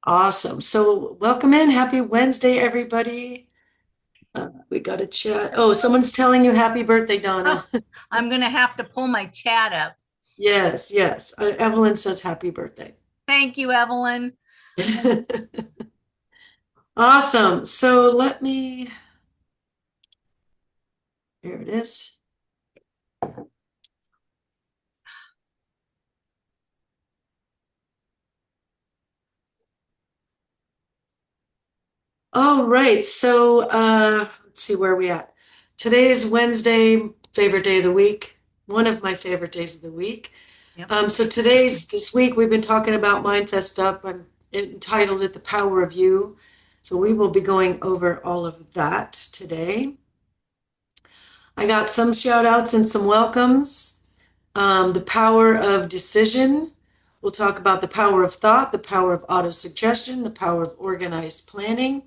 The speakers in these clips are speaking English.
Awesome. So welcome in. Happy Wednesday, everybody. We got a chat. Oh, someone's telling you happy birthday, Donna. Oh, I'm going to have to pull my chat up. Yes, yes. Evelyn says happy birthday. Thank you, Evelyn. Awesome. So here it is. All right. So let's see where we at. Today is Wednesday, favorite day of the week. One of my favorite days of the week. Yep. So this week we've been talking about mindset stuff. I'm entitled it The Power of You. So we will be going over all of that today. I got some shout outs and some welcomes. The power of decision. We'll talk about the power of thought, the power of autosuggestion, the power of organized planning,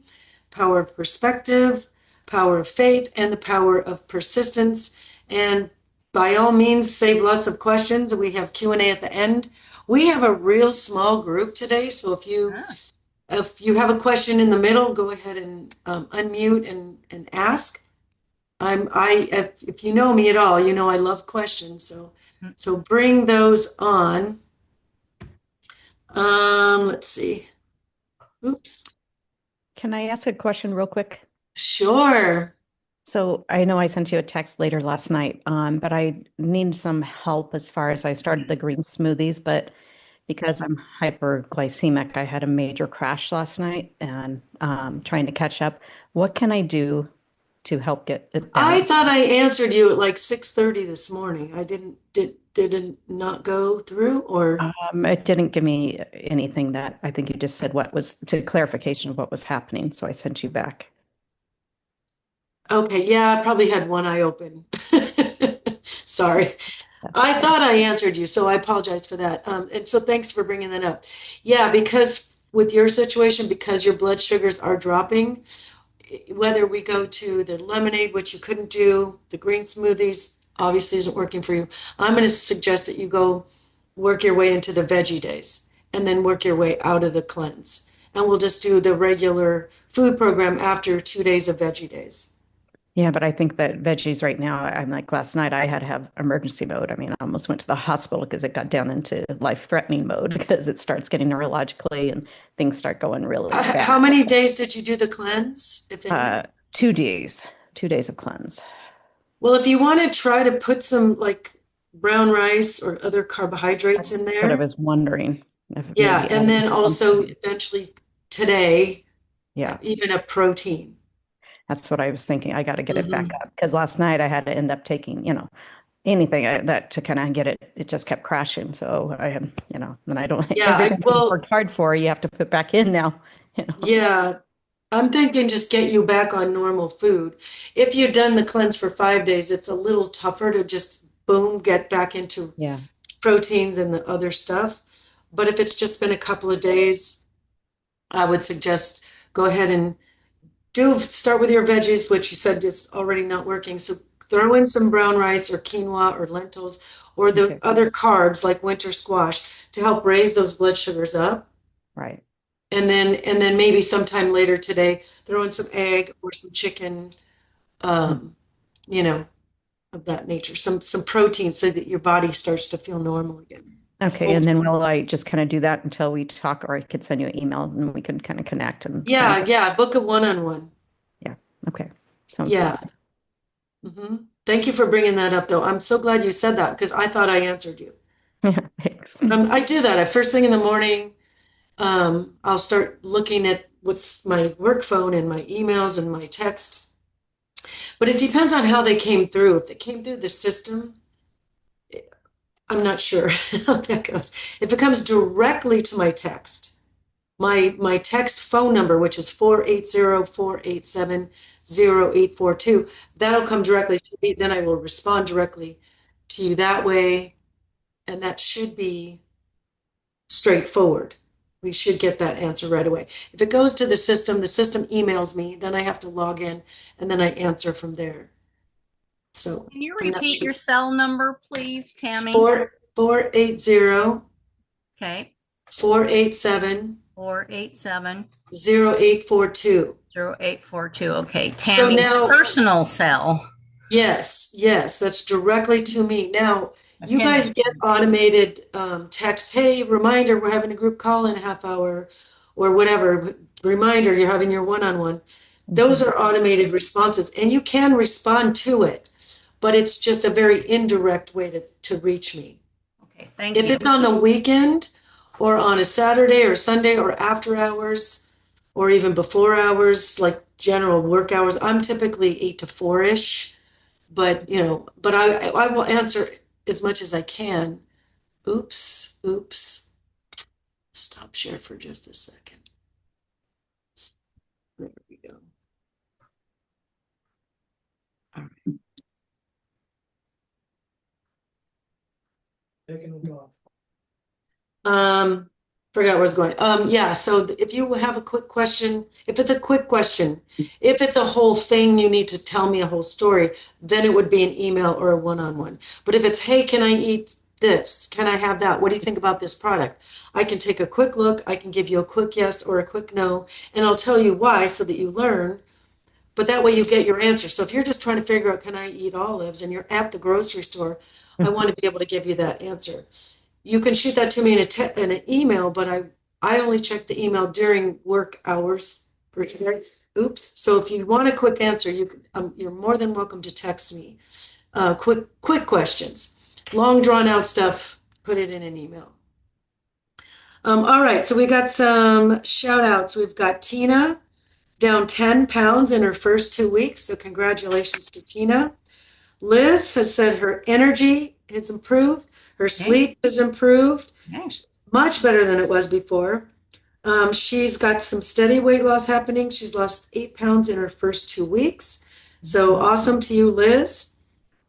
power of perspective, power of faith, and the power of persistence. And by all means, save lots of questions. We have Q&A at the end. We have a real small group today, so Ah, if you have a question in the middle, go ahead and unmute and ask. If you know me at all, you know I love questions, mm, so bring those on. Let's see. Oops. Can I ask a question real quick? Sure. So I know I sent you a text later last night, but I need some help as far as I started the green smoothies, but because I'm hyperglycemic, I had a major crash last night and trying to catch up. What can I do to help get it I balanced? thought I answered you at like 6:30 this morning. I did it not go through or It didn't give me anything that I think you just said what was to clarification of what was happening. So I sent you back. okay, yeah, I probably had one eye open. Sorry. That's I okay. thought I answered you, so I apologize for that. And so thanks for bringing that up. Yeah, because with your situation, because your blood sugars are dropping, whether we go to the lemonade, which you couldn't do, the green smoothies obviously isn't working for you. I'm going to suggest that you go work your way into the veggie days and then work your way out of the cleanse. And we'll just do the regular food program after 2 days of veggie days. Yeah, but I think that veggies right now, I'm like last night, I had to have emergency mode. I mean, I almost went to the hospital because it got down into life-threatening mode because it starts getting neurologically and things start going really How bad. many days did you do the cleanse, if any? Uh, 2 days, 2 days of cleanse. Well, if you want to try to put some like brown rice or other carbohydrates in That's what I there, was wondering if yeah, maybe and adding then also something. eventually today, Yeah, even a protein. that's what I was thinking. I got to get it back Hmm. up because last night I had to end up taking, anything that to kind of get it, it just kept crashing. So I had, then I don't, Yeah, everything I well, worked hard for, you have to put back in now, you know. yeah, I'm thinking just get you back on normal food. If you've done the cleanse for 5 days, it's a little tougher to just boom, get back into Yeah. proteins and the other stuff. But if it's just been a couple of days, I would suggest go ahead and do start with your veggies, which you said is already not working. So throw in some brown rice or quinoa or lentils or the Okay. other carbs like winter squash to help raise those blood sugars up. Right. And then maybe sometime later today, throw in some egg or some chicken, Mm. um, you know, of that nature, some protein so that your body starts to feel normal again. Okay. And then will I just kind of do that until we talk, or I could send you an email and we can kind of connect and kind of Yeah, go. yeah, book a one-on-one. Yeah. Okay. Sounds good. Yeah. Hmm. Thank you for bringing that up, though. I'm so glad you said that because I thought I answered you. Yeah. Thanks. I do that. First thing in the morning, I'll start looking at what's my work phone and my emails and my text. But it depends on how they came through. If they came through the system, I'm not sure how that goes. If it comes directly to my text, my text phone number, which is 480-487-0842, that'll come directly to me. Then I will respond directly to you that way, and that should be straightforward. We should get that answer right away. If it goes to the system emails me, then I have to log in and then I answer from there. So can you I'm not repeat sure. your cell number, please, Tammy? 480 Okay. 487 487 0842. 0842. Okay, So Tammy's now, personal cell. yes, that's directly to me. Now, you guys Appendix. get automated text, hey, reminder, we're having a group call in a half hour, or whatever. Reminder, you're having your one-on-one. Those are automated responses, and you can respond to it, but it's just a very indirect way to reach me. Okay, thank If you. it's on the weekend or on a Saturday or Sunday or after hours or even before hours, like general work hours, I'm typically 8 to 4-ish, but I will answer as much as I can. Oops. Stop share for just a second. There we go. All right. Forgot where I was going. Yeah, so if you have a quick question, if it's a quick question, if it's a whole thing, you need to tell me a whole story, then it would be an email or a one-on-one. But if it's, hey, can I eat this? Can I have that? What do you think about this product? I can take a quick look, I can give you a quick yes or a quick no, and I'll tell you why so that you learn. But that way you get your answer. So if you're just trying to figure out, can I eat olives, and you're at the grocery store, I want to be able to give you that answer. You can shoot that to me in an email, but I only check the email during work hours. Oops. So if you want a quick answer, you're more than welcome to text me. Quick questions. Long drawn out stuff, put it in an email. All right, so we got some shout outs. We've got Tina down 10 pounds in her first 2 weeks. So congratulations to Tina. Liz has said her energy has improved, her sleep has improved, much better than it was before. She's got some steady weight loss happening. She's lost 8 pounds in her first 2 weeks. So awesome to you, Liz.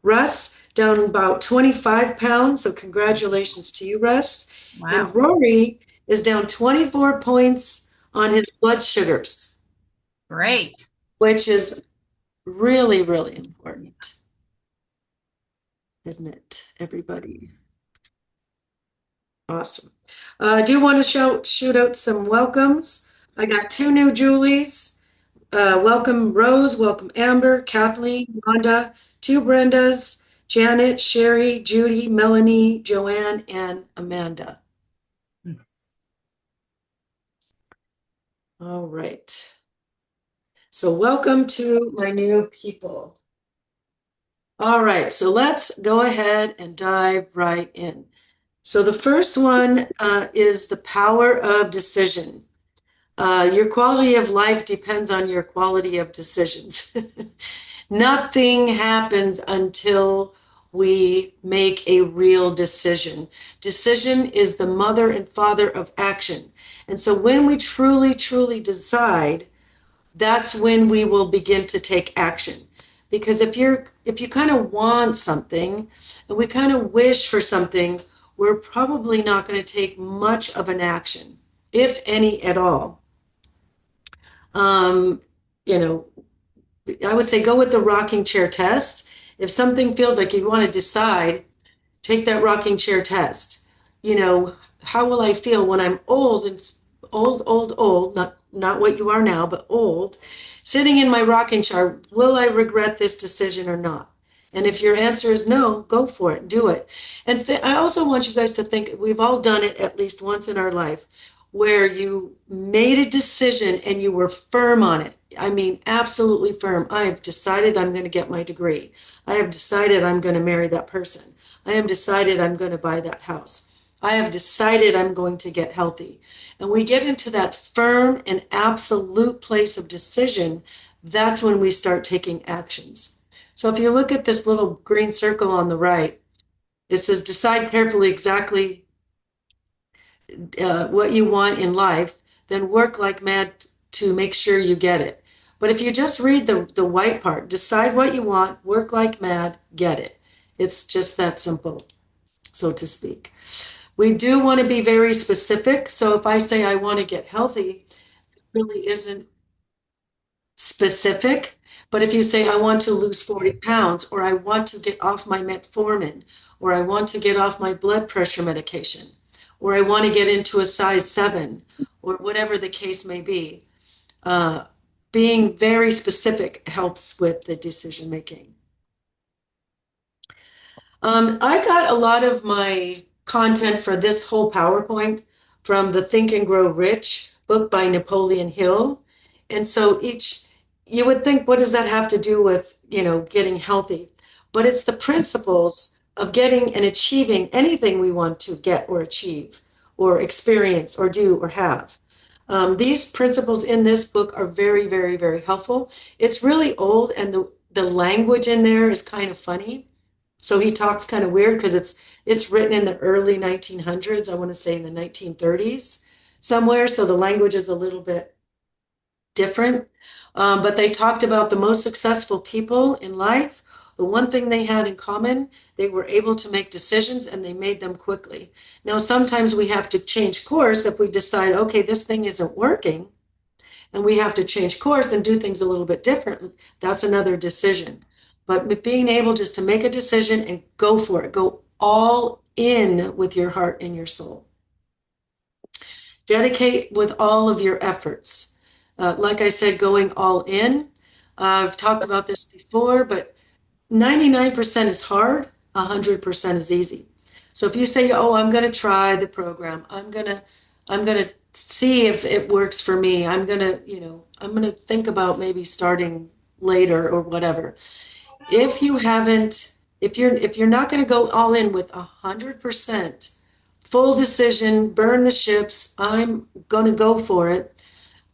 Russ, down about 25 pounds. So congratulations to you, Russ. Wow. And Rory is down 24 points on his blood sugars. Great. Which is really, really important. Isn't it, everybody? Awesome. I do want to shoot out some welcomes. I got 2 new Julies. Welcome Rose, welcome Amber, Kathleen, Rhonda, 2 Brendas, Janet, Sherry, Judy, Melanie, Joanne, and Amanda. All right. So welcome to my new people. All right, so let's go ahead and dive right in. So the first one is the power of decision. Your quality of life depends on your quality of decisions. Nothing happens until we make a real decision. Decision is the mother and father of action. And so when we truly, truly decide, that's when we will begin to take action. Because if you kind of want something and we kind of wish for something, we're probably not going to take much of an action, if any at all. You know, I would say go with the rocking chair test. If something feels like you want to decide, take that rocking chair test. You know, how will I feel when I'm old and old, not what you are now, but old, sitting in my rocking chair? Will I regret this decision or not? And if your answer is no, go for it, do it. And I also want you guys to think, we've all done it at least once in our life, where you made a decision and you were firm on it. I mean, absolutely firm. I have decided I'm going to get my degree. I have decided I'm going to marry that person. I have decided I'm going to buy that house. I have decided I'm going to get healthy. And we get into that firm and absolute place of decision. That's when we start taking actions. So if you look at this little green circle on the right, it says decide carefully exactly what you want in life, then work like mad to make sure you get it. But if you just read the white part, decide what you want, work like mad, get it. It's just that simple, so to speak. We do want to be very specific. So if I say I want to get healthy, it really isn't specific. But if you say I want to lose 40 pounds, or I want to get off my metformin, or I want to get off my blood pressure medication, or I want to get into a size 7, or whatever the case may be. Being very specific helps with the decision making. I got a lot of my content for this whole PowerPoint from the Think and Grow Rich book by Napoleon Hill. And so you would think, what does that have to do with, getting healthy? But it's the principles of getting and achieving anything we want to get or achieve or experience or do or have. These principles in this book are very, very, very helpful. It's really old, and the language in there is kind of funny. So he talks kind of weird because it's written in the early 1900s, I want to say in the 1930s somewhere. So the language is a little bit different. But they talked about the most successful people in life. The one thing they had in common, they were able to make decisions, and they made them quickly. Now, sometimes we have to change course if we decide, okay, this thing isn't working, and we have to change course and do things a little bit different. That's another decision. But being able just to make a decision and go for it, go all in with your heart and your soul. Dedicate with all of your efforts. Like I said, going all in. I've talked about this before, but 99% is hard, 100% is easy. So if you say, oh, I'm going to try the program, I'm going to see if it works for me. I'm going to think about maybe starting later or whatever. If you're not going to go all in with 100% full decision, burn the ships, I'm going to go for it,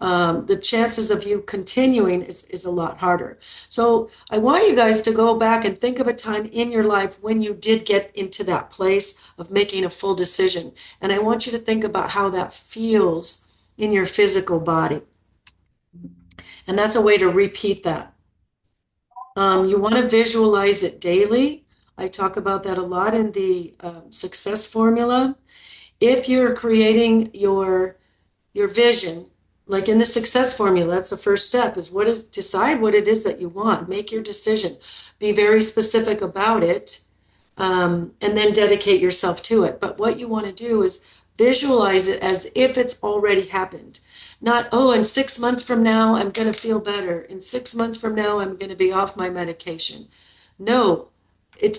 the chances of you continuing is a lot harder. So I want you guys to go back and think of a time in your life when you did get into that place of making a full decision. And I want you to think about how that feels in your physical body. And that's a way to repeat that. You want to visualize it daily. I talk about that a lot in the success formula. If you're creating your vision, like in the success formula, that's the first step, decide what it is that you want. Make your decision. Be very specific about it, and then dedicate yourself to it. But what you want to do is visualize it as if it's already happened. Not, oh, in 6 months from now, I'm going to feel better. In 6 months from now, I'm going to be off my medication. No,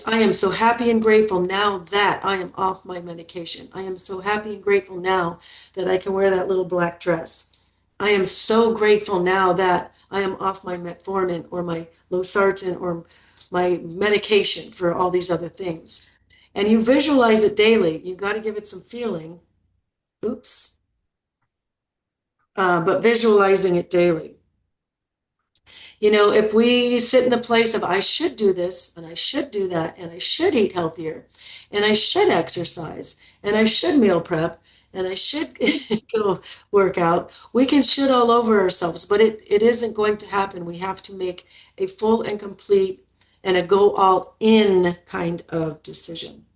I am so happy and grateful now that I am off my medication. I am so happy and grateful now that I can wear that little black dress. I am so grateful now that I am off my metformin or my losartan or my medication for all these other things. And you visualize it daily. You got to give it some feeling. Oops. But visualizing it daily. If we sit in the place of I should do this and I should do that and I should eat healthier and I should exercise and I should meal prep and I should go work out, we can shit all over ourselves, but it isn't going to happen. We have to make a full and complete and a go all in kind of decision.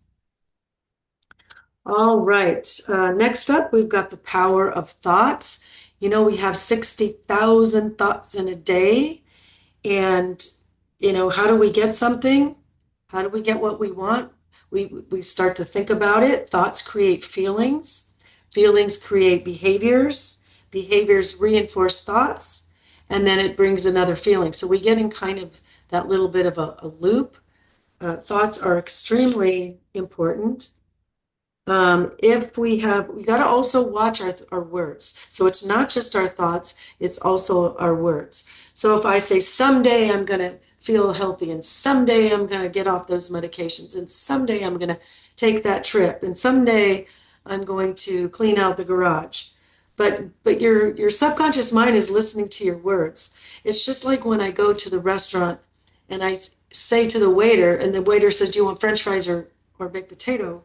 All right. Next up, we've got the power of thoughts. We have 60,000 thoughts in a day. And, how do we get something? How do we get what we want? We start to think about it. Thoughts create feelings. Feelings create behaviors. Behaviors reinforce thoughts. And then it brings another feeling. So we get in kind of that little bit of a loop. Thoughts are extremely important. We got to also watch our words. So it's not just our thoughts, it's also our words. So if I say someday I'm going to feel healthy and someday I'm going to get off those medications and someday I'm going to take that trip and someday I'm going to clean out the garage. But your subconscious mind is listening to your words. It's just like when I go to the restaurant and I say to the waiter and the waiter says, do you want French fries or baked potato?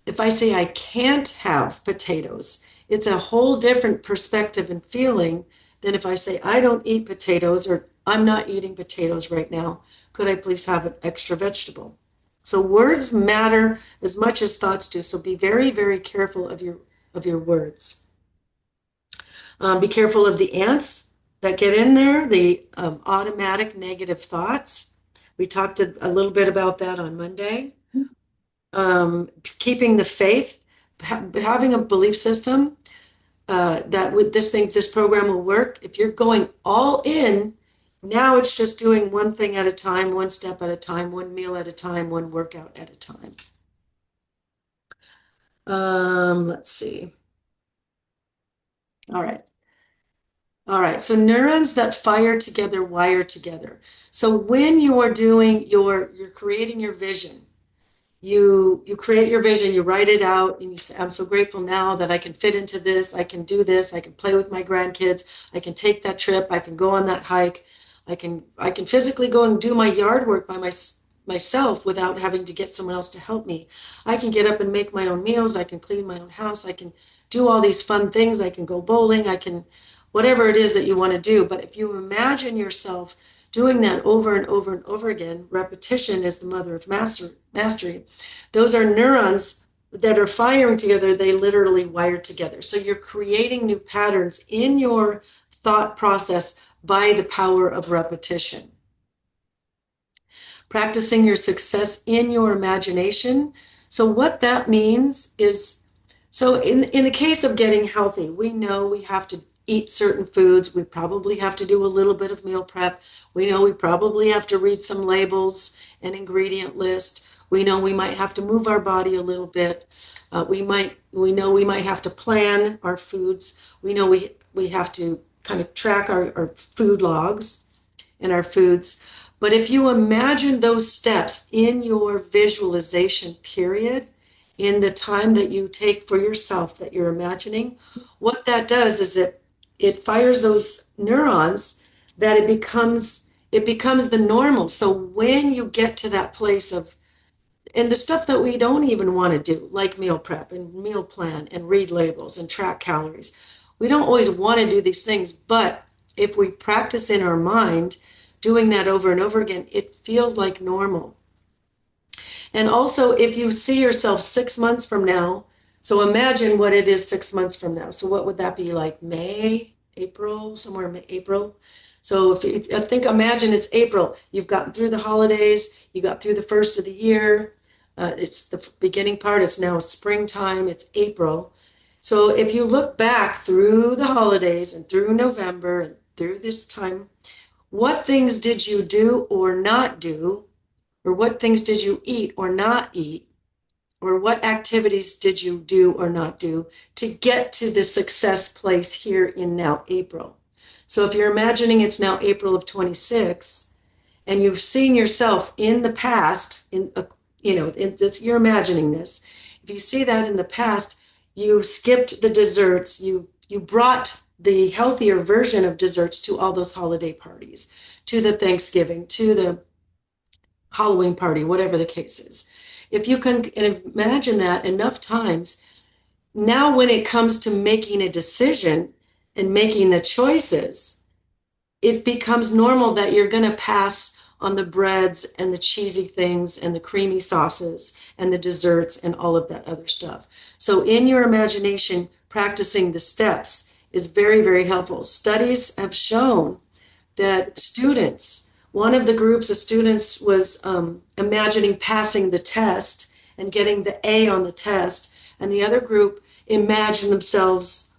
If I say I can't have potatoes, it's a whole different perspective and feeling than if I say I don't eat potatoes or I'm not eating potatoes right now. Could I please have an extra vegetable? So words matter as much as thoughts do. So be very, very careful of your words. Be careful of the ants that get in there, the automatic negative thoughts. We talked a little bit about that on Monday. Keeping the faith, having a belief system that with this program will work. If you're going all in, now it's just doing one thing at a time, one step at a time, one meal at a time, one workout at a time. Let's see. All right. All right. So neurons that fire together wire together. So when you are doing you're creating your vision, you create your vision, you write it out, and you say, I'm so grateful now that I can fit into this, I can do this, I can play with my grandkids, I can take that trip, I can go on that hike, I can physically go and do my yard work by myself without having to get someone else to help me. I can get up and make my own meals, I can clean my own house, I can do all these fun things, I can go bowling, I can whatever it is that you want to do. But if you imagine yourself doing that over and over and over again, repetition is the mother of mastery. Those are neurons that are firing together, they literally wire together. So you're creating new patterns in your thought process by the power of repetition. Practicing your success in your imagination. So what that means is, so in the case of getting healthy, we know we have to eat certain foods. We probably have to do a little bit of meal prep. We know we probably have to read some labels and ingredient list. We know we might have to move our body a little bit. We know we might have to plan our foods. We know we have to kind of track our food logs and our foods. But if you imagine those steps in your visualization period, in the time that you take for yourself that you're imagining, what that does is it fires those neurons that it becomes the normal. So when you get to that place of, and the stuff that we don't even want to do, like meal prep and meal plan and read labels and track calories, we don't always want to do these things. But if we practice in our mind doing that over and over again, it feels like normal. And also, if you see yourself 6 months from now, so imagine what it is 6 months from now. So what would that be like? May, April, somewhere in April. So if you imagine it's April, you've gotten through the holidays, you got through the first of the year. It's the beginning part. It's now springtime. It's April. So if you look back through the holidays and through November and through this time, what things did you do or not do? Or what things did you eat or not eat? Or what activities did you do or not do to get to the success place here in now April? So if you're imagining it's now April of 26 and you've seen yourself in the past, you're imagining this. If you see that in the past, you skipped the desserts, you brought the healthier version of desserts to all those holiday parties, to the Thanksgiving, to the Halloween party, whatever the case is. If you can imagine that enough times, now when it comes to making a decision and making the choices, it becomes normal that you're going to pass on the breads and the cheesy things and the creamy sauces and the desserts and all of that other stuff. So in your imagination, practicing the steps is very, very helpful. Studies have shown that one of the groups of students was imagining passing the test and getting the A on the test, and the other group imagined themselves,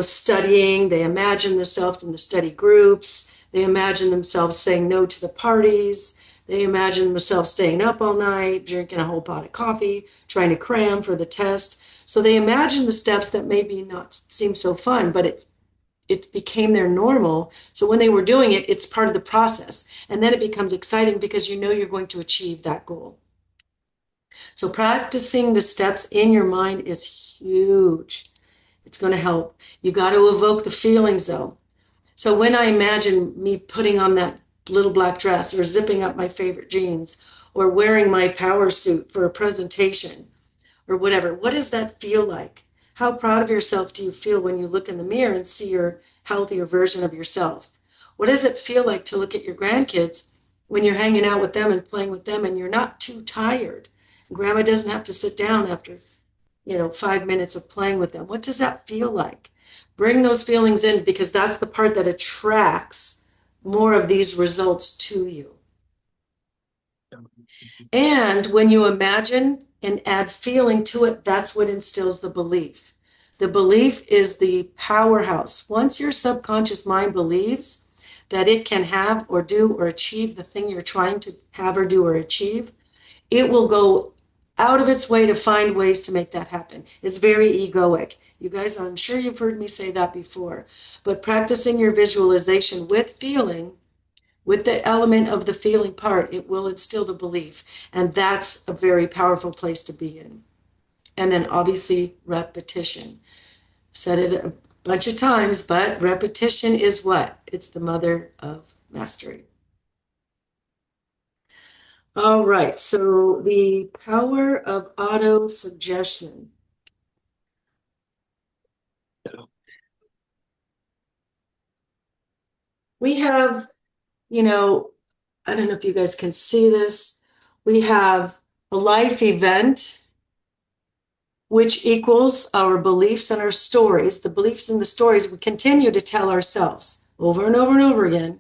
studying. They imagined themselves in the study groups. They imagined themselves saying no to the parties. They imagined themselves staying up all night, drinking a whole pot of coffee, trying to cram for the test. So they imagined the steps that maybe not seem so fun, but it became their normal. So when they were doing it, it's part of the process. And then it becomes exciting because you know you're going to achieve that goal. So practicing the steps in your mind is huge. It's going to help. You got to evoke the feelings though. So when I imagine me putting on that little black dress or zipping up my favorite jeans or wearing my power suit for a presentation or whatever, what does that feel like? How proud of yourself do you feel when you look in the mirror and see your healthier version of yourself? What does it feel like to look at your grandkids when you're hanging out with them and playing with them and you're not too tired? Grandma doesn't have to sit down after, 5 minutes of playing with them. What does that feel like? Bring those feelings in because that's the part that attracts more of these results to you. And when you imagine and add feeling to it, that's what instills the belief. The belief is the powerhouse. Once your subconscious mind believes that it can have or do or achieve the thing you're trying to have or do or achieve, it will go out of its way to find ways to make that happen. It's very egoic. You guys, I'm sure you've heard me say that before, but practicing your visualization with feeling, with the element of the feeling part, it will instill the belief. And that's a very powerful place to be in. And then obviously repetition. Said it a bunch of times, but repetition is what? It's the mother of mastery. All right, so the power of auto-suggestion. We have, I don't know if you guys can see this. We have a life event, which equals our beliefs and our stories. The beliefs and the stories we continue to tell ourselves over and over and over again,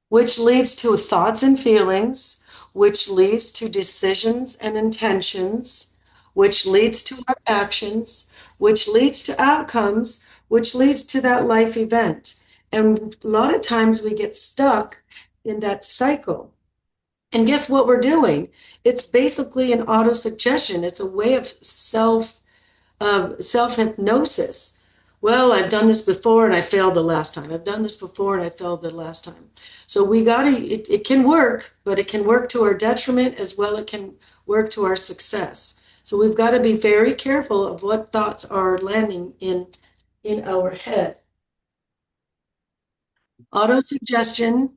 which leads to thoughts and feelings, which leads to decisions and intentions, which leads to our actions, which leads to outcomes, which leads to that life event. And a lot of times we get stuck in that cycle. And guess what we're doing? It's basically an auto-suggestion. It's a way of self-hypnosis. Well, I've done this before and I failed the last time. I've done this before and I failed the last time. So it can work, but it can work to our detriment as well. It can work to our success. So we've got to be very careful of what thoughts are landing in our head. Autosuggestion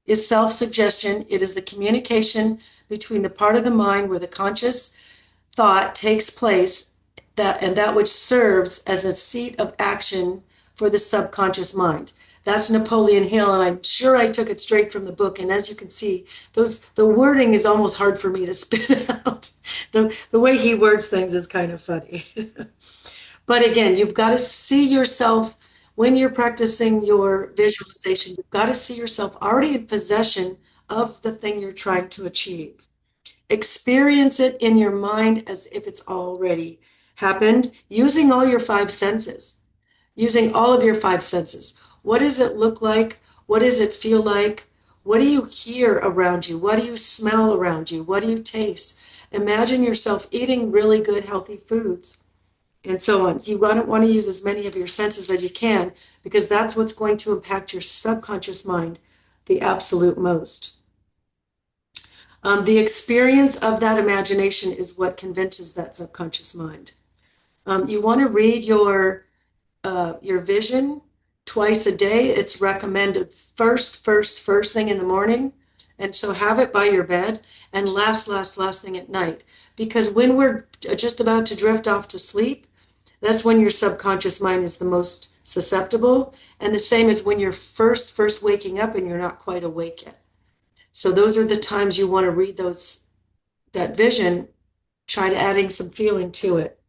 is self-suggestion. It is the communication between the part of the mind where the conscious thought takes place and that which serves as a seat of action for the subconscious mind. That's Napoleon Hill, and I'm sure I took it straight from the book. And as you can see, the wording is almost hard for me to spit out. The way he words things is kind of funny. But again, you've got to see yourself when you're practicing your visualization. You've got to see yourself already in possession of the thing you're trying to achieve. Experience it in your mind as if it's already happened, using all your five senses, using all of your five senses. What does it look like? What does it feel like? What do you hear around you? What do you smell around you? What do you taste? Imagine yourself eating really good, healthy foods and so on. You want to use as many of your senses as you can because that's what's going to impact your subconscious mind the absolute most. The experience of that imagination is what convinces that subconscious mind. You want to read your vision twice a day. It's recommended first thing in the morning. And so have it by your bed and last thing at night. Because when we're just about to drift off to sleep, that's when your subconscious mind is the most susceptible. And the same as when you're first waking up and you're not quite awake yet. So those are the times you want to read that vision, try to adding some feeling to it.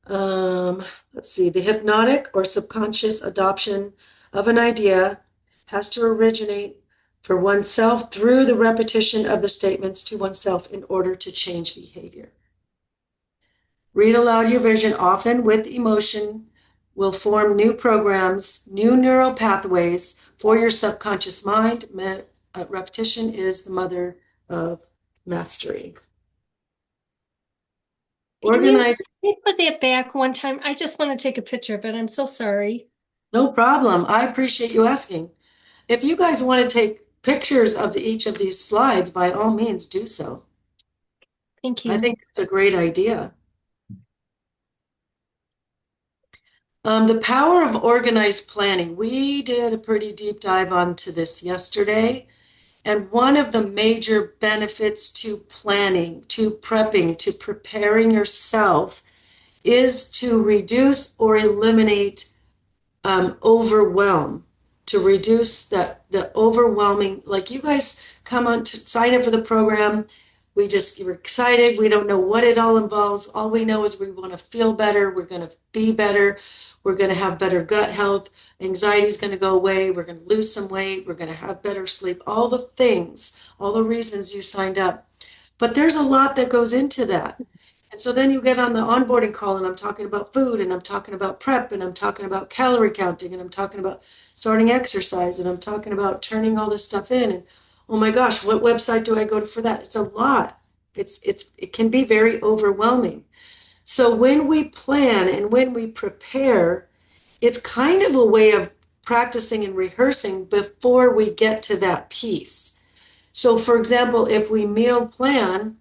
Let's see, the hypnotic or subconscious adoption of an idea has to originate for oneself through the repetition of the statements to oneself in order to change behavior. Read aloud your vision often with emotion will form new programs, new neural pathways for your subconscious mind. Repetition is the mother of mastery. Organize. Can you put that back one time? I just want to take a picture of it. I'm so sorry. No problem. I appreciate you asking. If you guys want to take pictures of each of these slides, by all means do so. Thank you. I think it's a great idea. The power of organized planning. We did a pretty deep dive onto this yesterday. And one of the major benefits to planning, to prepping, to preparing yourself is to reduce or eliminate overwhelm, to reduce the overwhelming, like you guys come on to sign up for the program we're excited. We don't know what it all involves. All we know is we want to feel better. We're going to be better. We're going to have better gut health. Anxiety is going to go away. We're going to lose some weight. We're going to have better sleep. All the things, all the reasons you signed up. But there's a lot that goes into that. And so then you get on the onboarding call, and I'm talking about food, and I'm talking about prep, and I'm talking about calorie counting, and I'm talking about starting exercise, and I'm talking about turning all this stuff in. And oh my gosh, what website do I go to for that? It's a lot. It can be very overwhelming. So when we plan and when we prepare, it's kind of a way of practicing and rehearsing before we get to that piece. So for example, if we meal plan,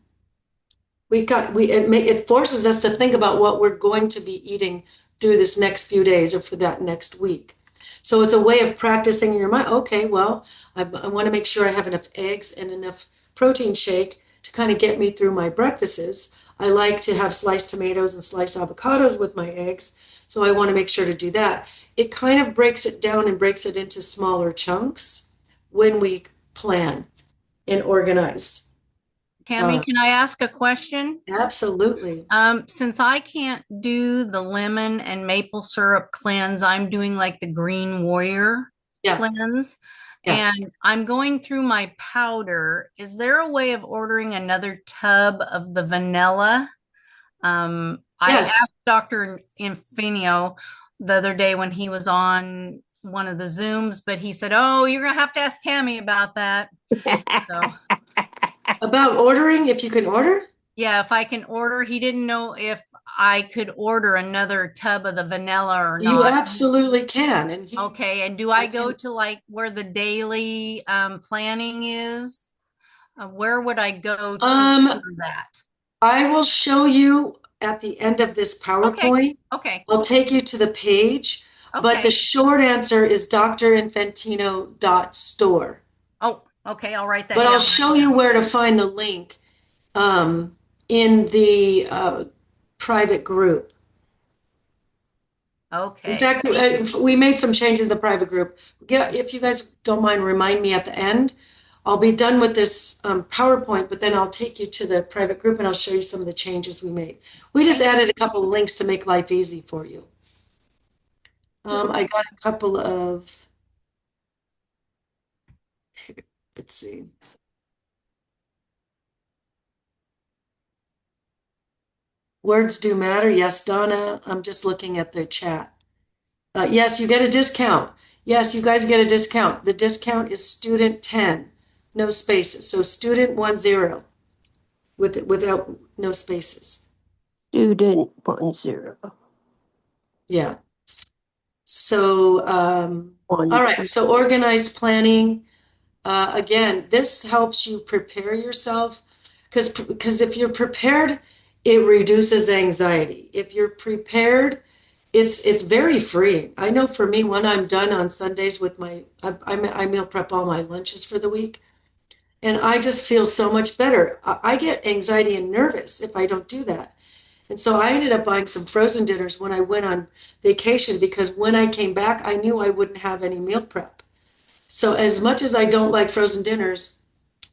it forces us to think about what we're going to be eating through this next few days or for that next week. So it's a way of practicing in your mind. Okay, well, I want to make sure I have enough eggs and enough protein shake to kind of get me through my breakfasts. I like to have sliced tomatoes and sliced avocados with my eggs, so I want to make sure to do that. It kind of breaks it down and breaks it into smaller chunks when we plan and organize. Tammy, can I ask a question? Absolutely. Since I can't do the lemon and maple syrup cleanse, I'm doing like the Green Warrior Yeah. cleanse. Yeah. And I'm going through my powder. Is there a way of ordering another tub of the vanilla? I Yes. asked Dr. Infinio the other day when he was on one of the Zooms, but he said, "Oh, you're gonna have to ask Tammy about that." So About ordering, if you can order? yeah, if I can order, he didn't know if I could order another tub of the vanilla or You not. absolutely can. And Okay, and do I go to like where the daily planning is? Where would I go to do that? I will show you at the end of this Okay, PowerPoint. okay, I'll take you to the page, but the okay. short answer is drinfantino.store. Oh, okay, I'll write that But down. I'll show you where to find the link in the private group. Okay. In fact, we made some changes in the private group. Yeah, if you guys don't mind, remind me at the end. I'll be done with this PowerPoint, but then I'll take you to the private group and I'll show you some of the changes we made. We just added a couple of links to make life easy for you. I got a couple of, let's see. Words do matter. Yes, Donna, I'm just looking at the chat. Yes, you get a discount. Yes, you guys get a discount. The discount is student 10, no spaces. So student 10 without no spaces. Student 10. Yeah. So, all right. So organized planning. Again, this helps you prepare yourself because if you're prepared, it reduces anxiety. If you're prepared, it's very freeing. I know for me, when I'm done on Sundays with I meal prep all my lunches for the week, and I just feel so much better. I get anxiety and nervous if I don't do that. And so I ended up buying some frozen dinners when I went on vacation because when I came back, I knew I wouldn't have any meal prep. So as much as I don't like frozen dinners,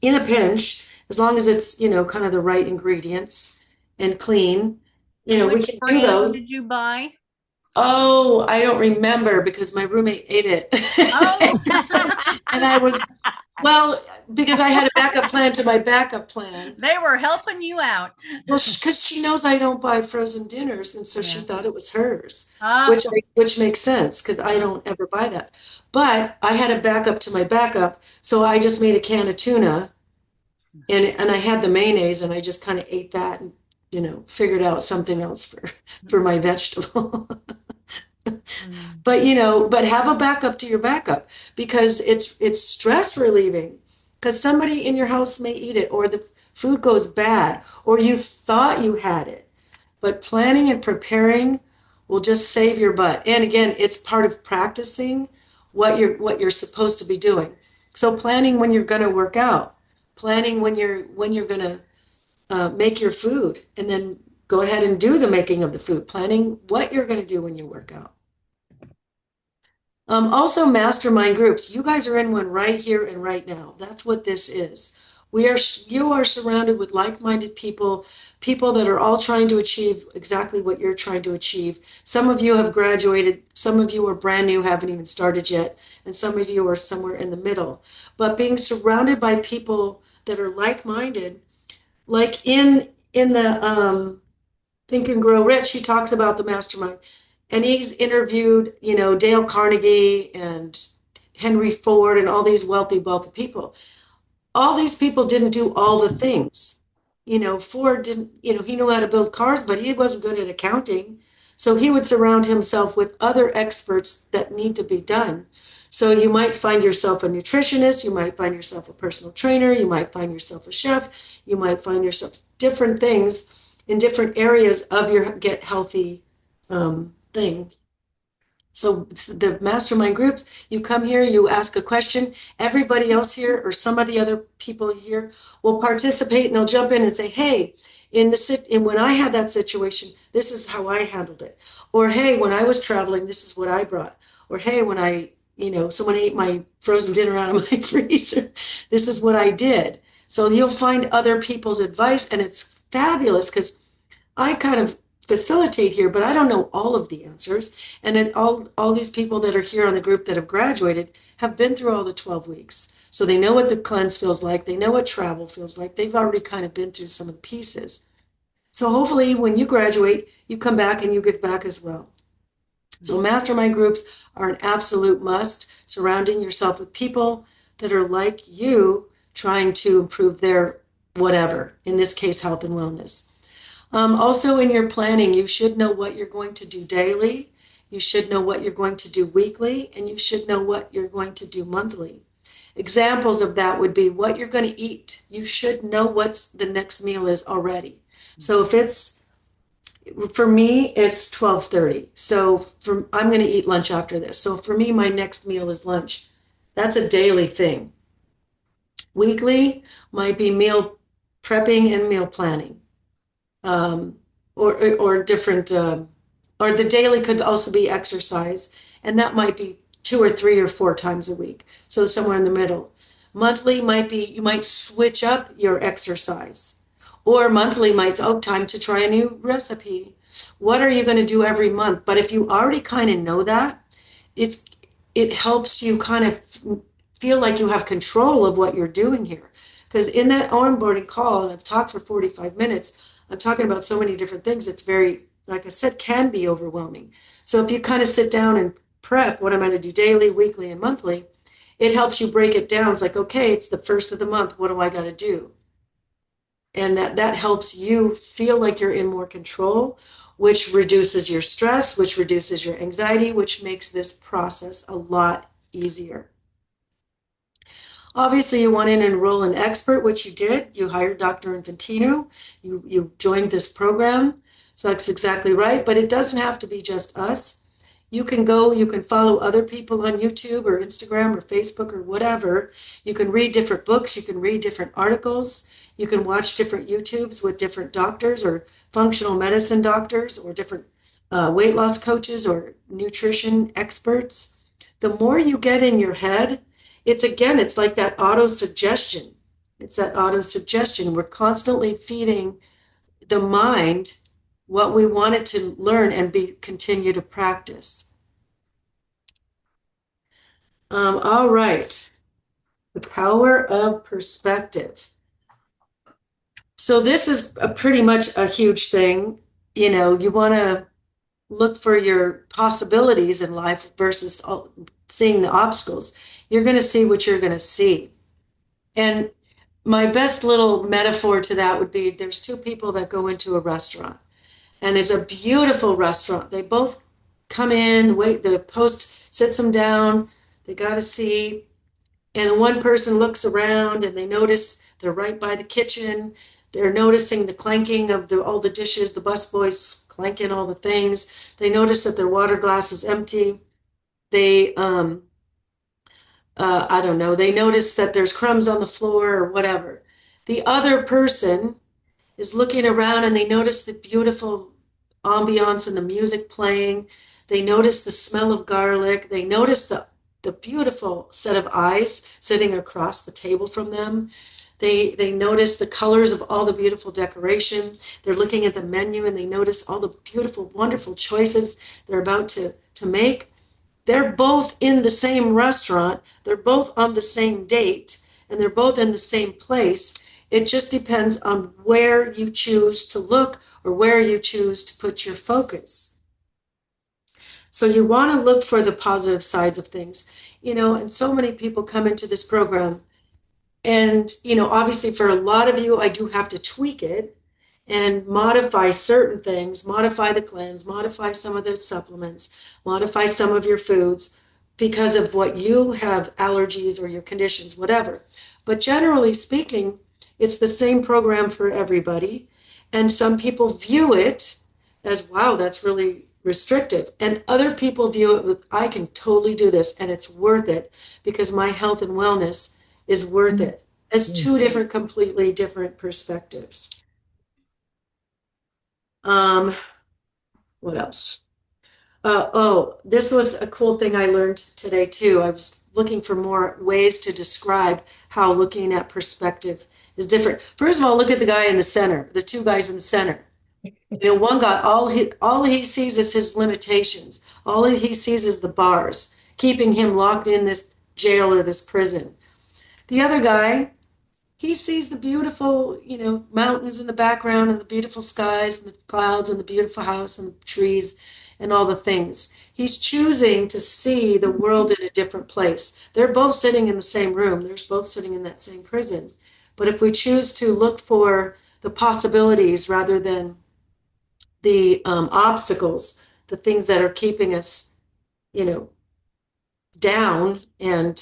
in a pinch, as long as it's, kind of the right ingredients and clean, we can do those. What did you buy? Oh, I don't remember because my roommate ate it. Oh. And because I had a backup plan to my backup plan. They were helping you out. Well, because she knows I don't buy frozen dinners, and so she thought it was hers, Oh. which makes sense because I don't ever buy that. But I had a backup to my backup, so I just made a can of tuna, and I had the mayonnaise, and I just kind of ate that, and figured out something else for my vegetable. But have a backup to your backup because it's stress relieving because somebody in your house may eat it or the food goes bad or you thought you had it. But planning and preparing will just save your butt. And again, it's part of practicing what you're supposed to be doing. So planning when you're going to work out, planning when you're going to make your food, and then go ahead and do the making of the food, planning what you're going to do when you work out. Also, mastermind groups. You guys are in one right here and right now. That's what this is. You are surrounded with like-minded people, people that are all trying to achieve exactly what you're trying to achieve. Some of you have graduated, some of you are brand new, haven't even started yet, and some of you are somewhere in the middle. But being surrounded by people that are like-minded, like in the Think and Grow Rich, he talks about the mastermind, and he's interviewed, Dale Carnegie and Henry Ford and all these wealthy people. All these people didn't do all the things. Ford didn't, he knew how to build cars, but he wasn't good at accounting. So he would surround himself with other experts that need to be done. So you might find yourself a nutritionist, you might find yourself a personal trainer, you might find yourself a chef, you might find yourself different things in different areas of your get healthy thing. So the mastermind groups, you come here, you ask a question, everybody else here or some of the other people here will participate and they'll jump in and say, hey, when I had that situation, this is how I handled it. Or, hey, when I was traveling, this is what I brought. Or, hey, when someone ate my frozen dinner out of my freezer, this is what I did. So you'll find other people's advice, and it's fabulous because I kind of facilitate here, but I don't know all of the answers. And then all these people that are here on the group that have graduated have been through all the 12 weeks. So they know what the cleanse feels like. They know what travel feels like. They've already kind of been through some of the pieces. So hopefully when you graduate, you come back and you give back as well. So mastermind groups are an absolute must, surrounding yourself with people that are like you, trying to improve their whatever, in this case, health and wellness. Also in your planning, you should know what you're going to do daily. You should know what you're going to do weekly, and you should know what you're going to do monthly. Examples of that would be what you're going to eat. You should know what the next meal is already. So for me, it's 12:30. So I'm going to eat lunch after this. So for me, my next meal is lunch. That's a daily thing. Weekly might be meal prepping and meal planning. Or different, or the daily could also be exercise, and that might be 2 or 3 or 4 times a week. So somewhere in the middle. Monthly might be, you might switch up your exercise, or monthly might, time to try a new recipe. What are you going to do every month? But if you already kind of know that, it helps you kind of feel like you have control of what you're doing here. Because in that onboarding call, and I've talked for 45 minutes, I'm talking about so many different things. It's very, like I said, can be overwhelming. So if you kind of sit down and prep what I'm going to do daily, weekly, and monthly, it helps you break it down. It's like, okay, it's the first of the month. What do I got to do? And that helps you feel like you're in more control, which reduces your stress, which reduces your anxiety, which makes this process a lot easier. Obviously, you want to enroll an expert, which you did. You hired Dr. Infantino. You joined this program. So that's exactly right. But it doesn't have to be just us. You can follow other people on YouTube or Instagram or Facebook or whatever. You can read different books. You can read different articles. You can watch different YouTubes with different doctors or functional medicine doctors or different weight loss coaches or nutrition experts. The more you get in your head, it's like that auto-suggestion. It's that auto-suggestion. We're constantly feeding the mind what we want it to learn and continue to practice. All right. The power of perspective. So this is pretty much a huge thing. You want to look for your possibilities in life versus seeing the obstacles. You're going to see what you're going to see. And my best little metaphor to that would be there's 2 people that go into a restaurant, and it's a beautiful restaurant. They both come in, the host sits them down, they got a seat, and the one person looks around and they notice they're right by the kitchen. They're noticing the clanking of all the dishes, the busboys clanking all the things. They notice that their water glass is empty. They, I don't know, they notice that there's crumbs on the floor or whatever. The other person is looking around and they notice the beautiful ambiance and the music playing. They notice the smell of garlic. They notice the beautiful set of eyes sitting across the table from them. They notice the colors of all the beautiful decoration. They're looking at the menu and they notice all the beautiful, wonderful choices they're about to make. They're both in the same restaurant. They're both on the same date, and they're both in the same place. It just depends on where you choose to look or where you choose to put your focus. So you want to look for the positive sides of things, and so many people come into this program. And, obviously for a lot of you, I do have to tweak it and modify certain things, modify the cleanse, modify some of the supplements, modify some of your foods because of what you have allergies or your conditions, whatever. But generally speaking, it's the same program for everybody. And some people view it as, wow, that's really restrictive. And other people view it with, I can totally do this and it's worth it because my health and wellness is worth it. As two different, completely different perspectives. What else? This was a cool thing I learned today too. I was looking for more ways to describe how looking at perspective is different. First of all, look at the guy in the center, the two guys in the center. One guy, all he sees is his limitations. All he sees is the bars, keeping him locked in this jail or this prison. The other guy, he sees the beautiful, mountains in the background and the beautiful skies and the clouds and the beautiful house and the trees and all the things. He's choosing to see the world in a different place. They're both sitting in the same room. They're both sitting in that same prison. But if we choose to look for the possibilities rather than the obstacles, the things that are keeping us, down and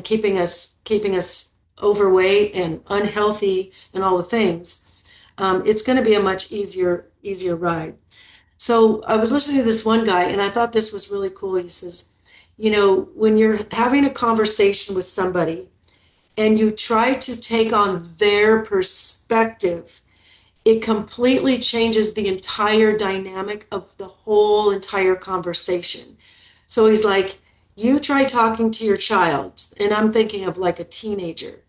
keeping us overweight and unhealthy and all the things, it's going to be a much easier ride. So I was listening to this one guy and I thought this was really cool. He says, when you're having a conversation with somebody and you try to take on their perspective, it completely changes the entire dynamic of the whole entire conversation. So he's like, you try talking to your child, and I'm thinking of like a teenager.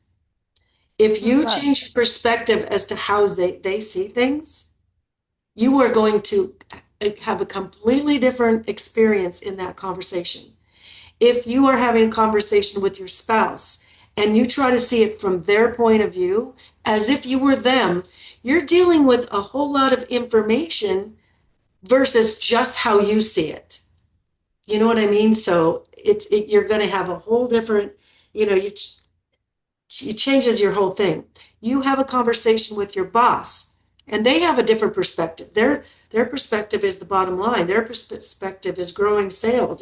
If you change your perspective as to how they see things, you are going to have a completely different experience in that conversation. If you are having a conversation with your spouse and you try to see it from their point of view, as if you were them, you're dealing with a whole lot of information versus just how you see it. You know what I mean? So you're going to have a whole different, it changes your whole thing. You have a conversation with your boss and they have a different perspective. Their perspective is the bottom line. Their perspective is growing sales.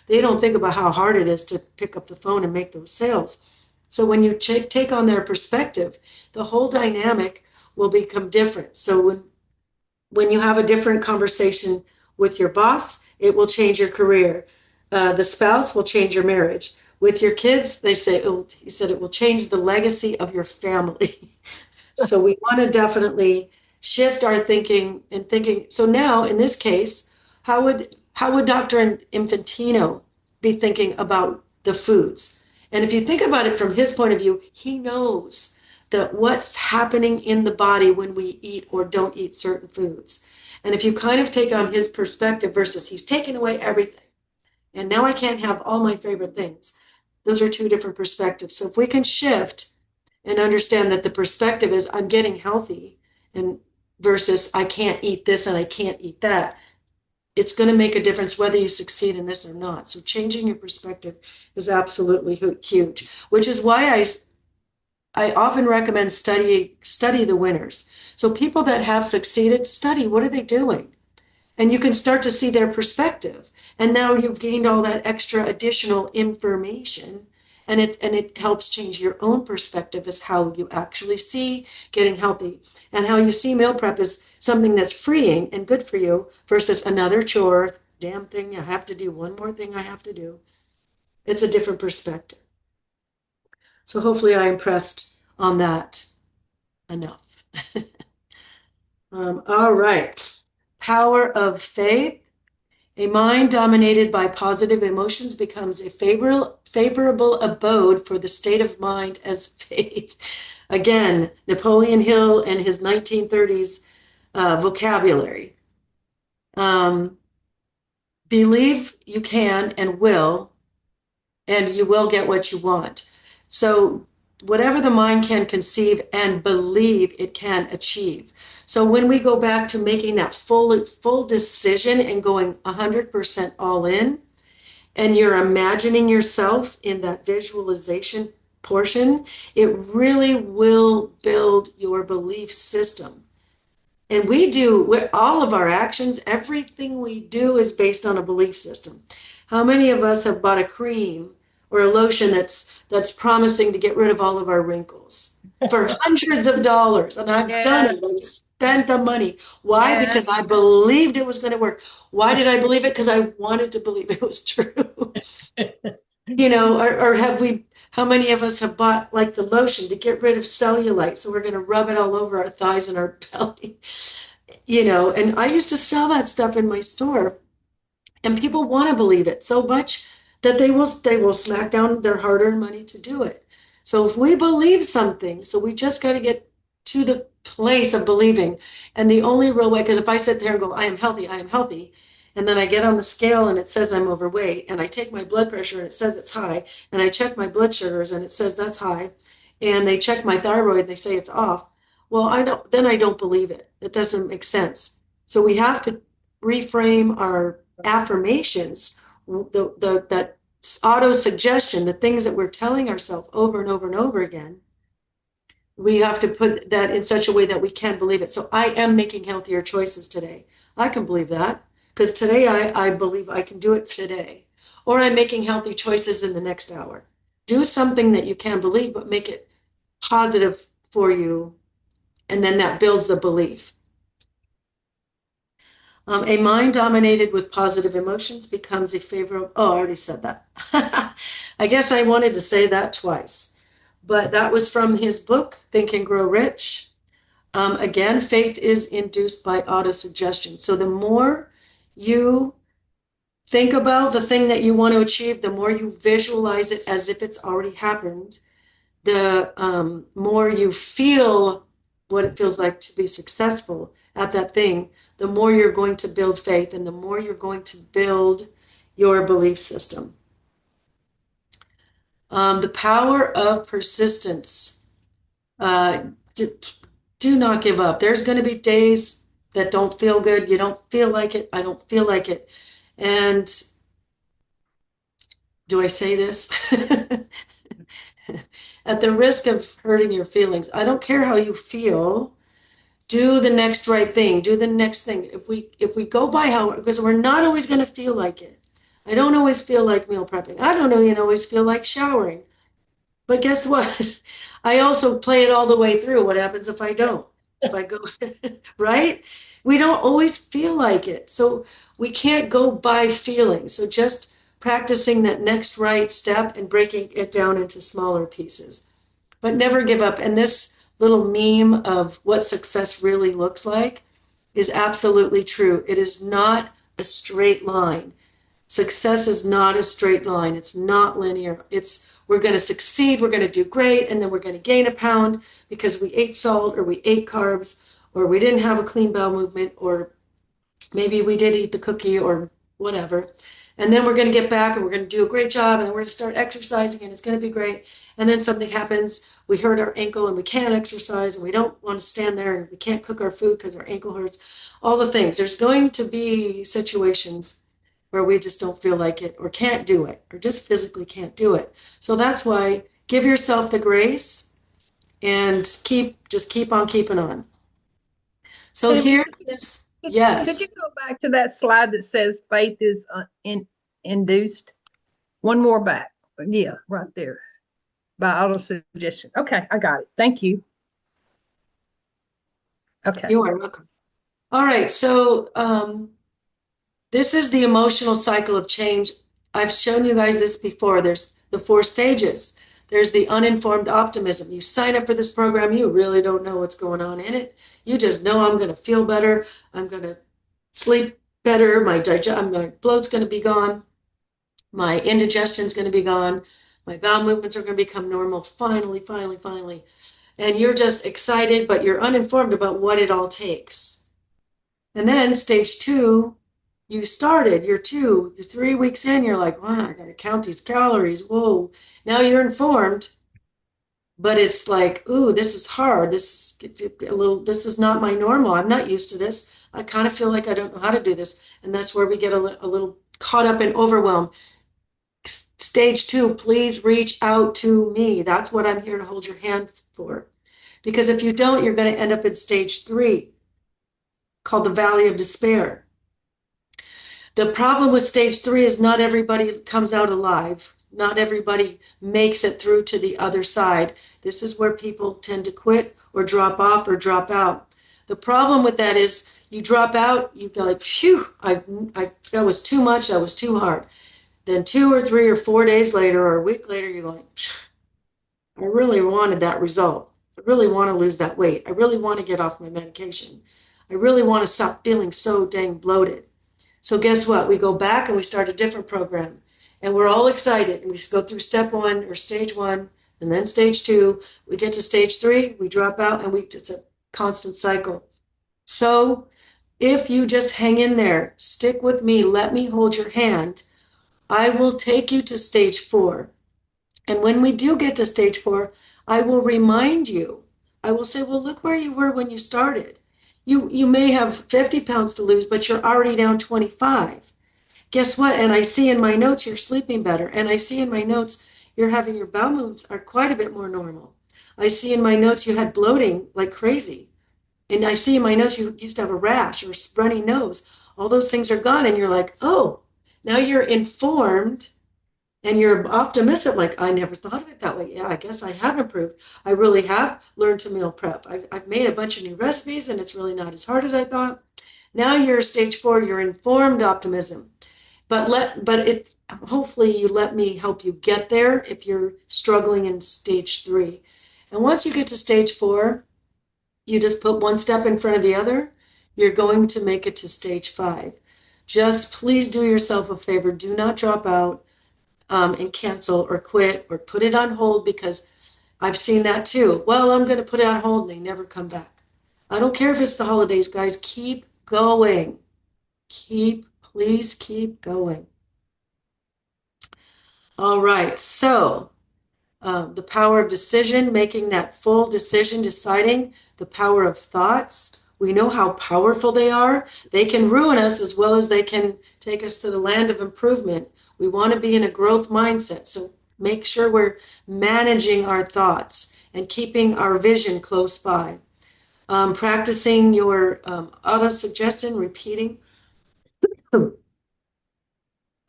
They don't think about how hard it is to pick up the phone and make those sales. So when you take on their perspective, the whole dynamic will become different. So when you have a different conversation with your boss, it will change your career. The spouse will change your marriage. With your kids, he said it will change the legacy of your family. So we want to definitely shift our thinking. So now, in this case, how would Dr. Infantino be thinking about the foods? And if you think about it from his point of view, he knows that what's happening in the body when we eat or don't eat certain foods. And if you kind of take on his perspective versus he's taken away everything, and now I can't have all my favorite things. Those are two different perspectives. So if we can shift and understand that the perspective is I'm getting healthy and versus I can't eat this and I can't eat that, it's going to make a difference whether you succeed in this or not. So changing your perspective is absolutely huge, which is why I often recommend study the winners. So people that have succeeded, study what are they doing? And you can start to see their perspective. And now you've gained all that extra additional information, and it helps change your own perspective as how you actually see getting healthy and how you see meal prep as something that's freeing and good for you versus another chore, damn thing you have to do, one more thing I have to do. It's a different perspective. So hopefully I impressed on that enough. All right. Power of faith. A mind dominated by positive emotions becomes a favorable abode for the state of mind as faith. Again, Napoleon Hill and his 1930s vocabulary. Believe you can and will, and you will get what you want. So whatever the mind can conceive and believe, it can achieve. So when we go back to making that full decision and going 100% all in, and you're imagining yourself in that visualization portion, it really will build your belief system. And we do with all of our actions, everything we do is based on a belief system. How many of us have bought a cream or a lotion that's promising to get rid of all of our wrinkles for hundreds of dollars? And I've done it. I've spent the money. Why? Yes. Because I believed it was going to work. Why did I believe it? Because I wanted to believe it was true. You know, or have we, how many of us have bought like the lotion to get rid of cellulite? So we're going to rub it all over our thighs and our belly, you know, and I used to sell that stuff in my store, and people want to believe it so much that they will smack down their hard-earned money to do it. So if we believe something, so we just got to get to the place of believing. And the only real way, because if I sit there and go, I am healthy, and then I get on the scale and it says I'm overweight, and I take my blood pressure and it says it's high, and I check my blood sugars and it says that's high, and they check my thyroid and they say it's off. Well, I don't believe it. It doesn't make sense. So we have to reframe our affirmations, that auto suggestion, the things that we're telling ourselves over and over and over again. We have to put that in such a way that we can believe it. So I am making healthier choices today. I can believe that because today I believe I can do it today. Or I'm making healthy choices in the next hour. Do something that you can believe, but make it positive for you. And then that builds the belief. A mind dominated with positive emotions becomes a favorable. Oh, I already said that. I guess I wanted to say that twice. But that was from his book, Think and Grow Rich. Again, faith is induced by autosuggestion. So the more you think about the thing that you want to achieve, the more you visualize it as if it's already happened, the more you feel what it feels like to be successful at that thing, the more you're going to build faith and the more you're going to build your belief system. The power of persistence. Do not give up. There's going to be days that don't feel good. You don't feel like it. I don't feel like it. And do I say this? At the risk of hurting your feelings, I don't care how you feel. Do the next right thing. Do the next thing. If we go by how, because we're not always going to feel like it. I don't always feel like meal prepping. I don't always feel like showering. But guess what? I also play it all the way through. What happens if I don't? If I go, right? We don't always feel like it. So we can't go by feelings. So just practicing that next right step and breaking it down into smaller pieces. But never give up. And this little meme of what success really looks like is absolutely true. It is not a straight line. Success is not a straight line. It's not linear. We're going to succeed, we're going to do great, and then we're going to gain a pound because we ate salt or we ate carbs or we didn't have a clean bowel movement, or maybe we did eat the cookie or whatever. And then we're going to get back and we're going to do a great job, and then we're going to start exercising and it's going to be great. And then something happens, we hurt our ankle and we can't exercise and we don't want to stand there and we can't cook our food because our ankle hurts. All the things. There's going to be situations where we just don't feel like it or can't do it or just physically can't do it. So that's why give yourself the grace and just keep on keeping on. So Tammy, here is, yes. Could you go back to that slide that says faith is induced? One more back. Yeah, right there. By auto-suggestion. Okay, I got it. Thank you. Okay. You are welcome. All right, so this is the emotional cycle of change. I've shown you guys this before. There's the 4 stages. There's the uninformed optimism. You sign up for this program, you really don't know what's going on in it. You just know I'm going to feel better. I'm going to sleep better. My bloat's going to be gone. My indigestion's going to be gone. My bowel movements are going to become normal. Finally. and you're just excited, but you're uninformed about what it all takes. And then stage 2, you started, you're 3 weeks in, you're like, wow, I gotta count these calories. Whoa. Now you're informed, but it's like, ooh, this is hard. This is not my normal. I'm not used to this. I kind of feel like I don't know how to do this. And that's where we get a little caught up in overwhelm. Stage 2, please reach out to me. That's what I'm here to hold your hand for. Because if you don't, you're going to end up in stage 3, called the Valley of Despair. The problem with stage 3 is not everybody comes out alive. Not everybody makes it through to the other side. This is where people tend to quit or drop off or drop out. The problem with that is you drop out, you go like, phew, that was too much, that was too hard. Then 2 or 3 or 4 days later or a week later, you're going, I really wanted that result. I really want to lose that weight. I really want to get off my medication. I really want to stop feeling so dang bloated. So guess what? We go back and we start a different program. And we're all excited. And we go through step 1 or stage 1 and then stage 2. We get to stage 3, we drop out, and it's a constant cycle. So if you just hang in there, stick with me, let me hold your hand, I will take you to stage 4. And when we do get to stage 4, I will remind you. I will say, well, look where you were when you started. You may have 50 pounds to lose, but you're already down 25. Guess what? And I see in my notes you're sleeping better. And I see in my notes you're having your bowel movements are quite a bit more normal. I see in my notes you had bloating like crazy. And I see in my notes you used to have a rash or a runny nose. All those things are gone. And you're like, oh, now you're informed and you're optimistic. Like, I never thought of it that way. Yeah, I guess I have improved. I really have learned to meal prep. I've made a bunch of new recipes and it's really not as hard as I thought. Now you're stage 4, you're informed optimism. But hopefully you let me help you get there if you're struggling in stage 3. And once you get to stage 4, you just put one step in front of the other. You're going to make it to stage 5. Just please do yourself a favor. Do not drop out and cancel or quit or put it on hold, because I've seen that too. Well, I'm going to put it on hold and they never come back. I don't care if it's the holidays, guys. Keep going. Please keep going. All right, so the power of decision, making that full decision, deciding, the power of thoughts. We know how powerful they are. They can ruin us as well as they can take us to the land of improvement. We want to be in a growth mindset, so make sure we're managing our thoughts and keeping our vision close by. Practicing your auto-suggestion, repeating.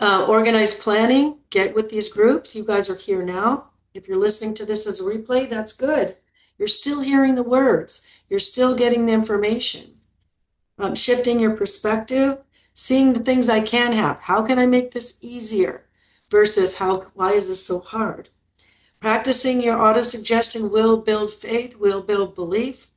Organized planning, get with these groups. You guys are here now. If you're listening to this as a replay, that's good. You're still hearing the words. You're still getting the information. Shifting your perspective, seeing the things I can have. How can I make this easier versus why is this so hard? Practicing your auto-suggestion will build faith, will build belief,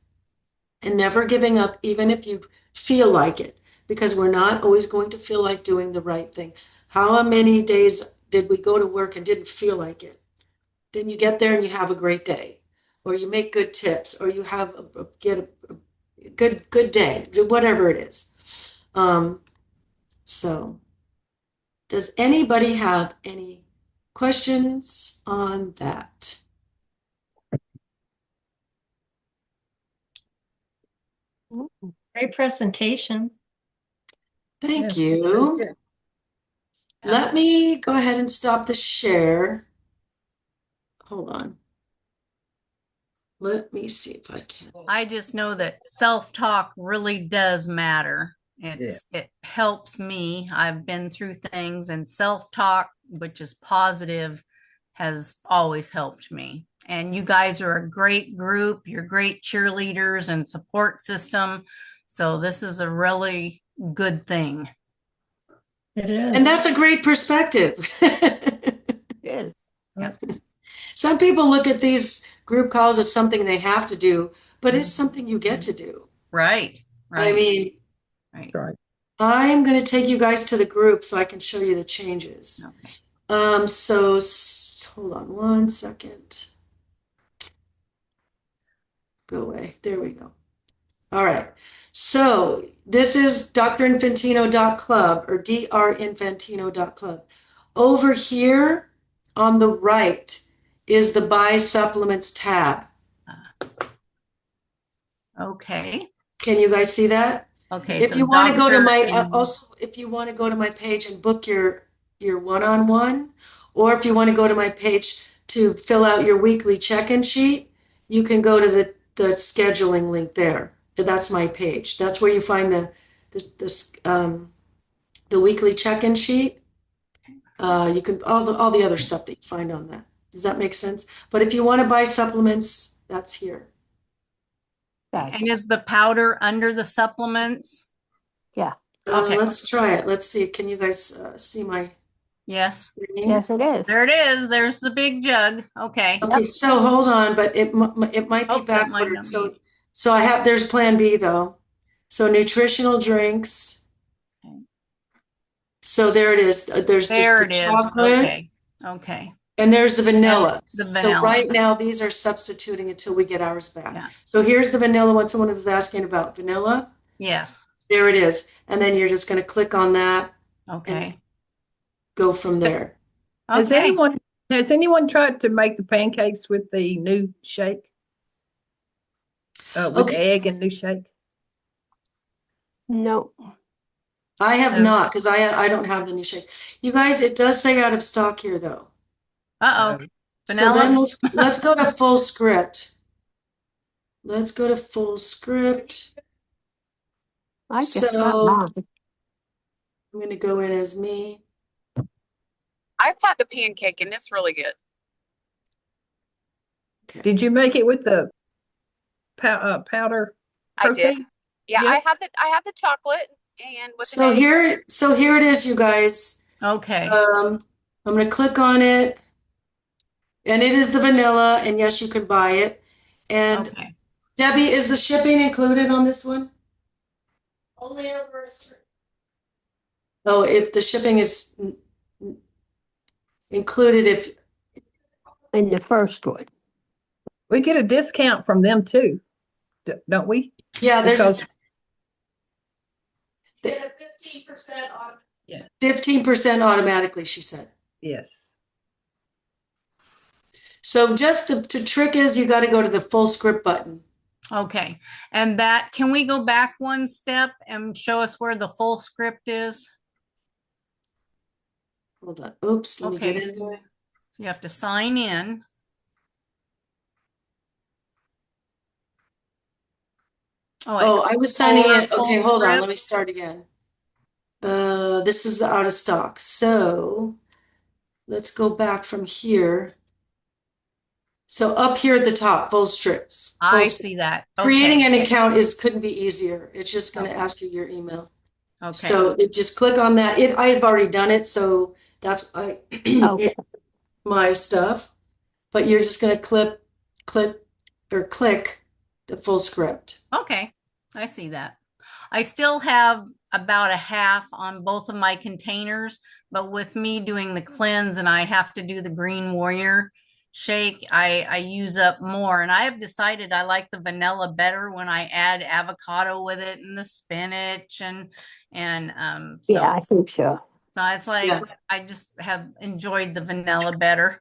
and never giving up even if you feel like it, because we're not always going to feel like doing the right thing. How many days did we go to work and didn't feel like it? Then you get there and you have a great day, or you make good tips, or you have get a good day, whatever it is. So does anybody have any questions on that? Great presentation. Thank Yeah. you. Yeah. Let me go ahead and stop the share. Hold on. Let me see if I can. I just know that self-talk really does matter. It helps me. I've been through things, and self-talk, which is positive, has always helped me. And you guys are a great group. You're great cheerleaders and support system. So this is a really good thing. It is. And that's a great perspective. Yes. Some people look at these group calls as something they have to do, but it's something you get to do. Right. I mean, Right. I'm going to take you guys to the group so I can show you the changes. Okay. So hold on one second. Go away. There we go. All right. So this is drinfantino.club or drinfantino.club. Over here on the right is the Buy Supplements tab. Okay. Can you guys see that? Okay. If So you want to go to Dr. my and- also, if you want to go to my page and book your one-on-one, or if you want to go to my page to fill out your weekly check-in sheet, you can go to the scheduling link there. That's my page. That's where you find the weekly check-in sheet. You can all the other stuff that you find on that. Does that make sense? But if you want to buy supplements, that's here. Gotcha. And is the powder under the supplements? Yeah. Okay. Let's try it. Let's see. Can you guys see my Yes. screen? Yes, it is. There it is. There's the big jug. Okay. Okay, so hold on, but it might be Oh, that might backwards. not be. So there's Plan B though. So nutritional drinks. Okay. So there it is. There's There just it the is. chocolate Okay. Okay. and there's the vanilla. The So vanilla. right now these are substituting until we get ours back. Yeah. So here's the vanilla one. Someone was asking about vanilla. Yes. There it is. And then you're just going to click on that, Okay. go from there. Has Okay. anyone tried to make the pancakes with the new shake? With Okay. egg and new shake? No. I have So- not because I don't have the new shake. You guys, it does say out of stock here though. Uh-oh. So then Vanilla? let's go to full script. Let's go to full script. I just got So- mine. I'm going to go in as me. I've had the pancake and it's really good. Did you make it with the powder I did. protein? Yeah, Yeah. I had the chocolate and with So an egg. here it is, you guys. Okay. I'm going to click on it. And it is the vanilla, and yes, you can buy it. And Okay. Debbie, is the shipping included on this one? Only over. Oh, if the shipping is included, if In the first one. We get a discount from them too, don't we? yeah, there's Because 15% Yeah. 15% automatically, she said. yes. So just to trick is you got to go to the full script button. Okay. And that, can we go back one step and show us where the full script is? Hold on. Oops, let me Okay. get in So there. you have to sign in. Oh, I was signing in. Explore Okay, full hold on. script. Let me start again. This is the out of stock. So let's go back from here. So up here at the top, full strips. I Full script. see that. Creating Okay. an account couldn't be easier. It's just going to ask you your email. Okay. So just click on that. I've already done it, so that's Okay. my stuff. But you're just going to click the full script. Okay, I see that. I still have about a half on both of my containers, but with me doing the cleanse and I have to do the Green Warrior shake, I use up more. And I have decided I like the vanilla better when I add avocado with it and the spinach and so, Yeah, I think so. so it's like Yeah. I just have enjoyed the vanilla better.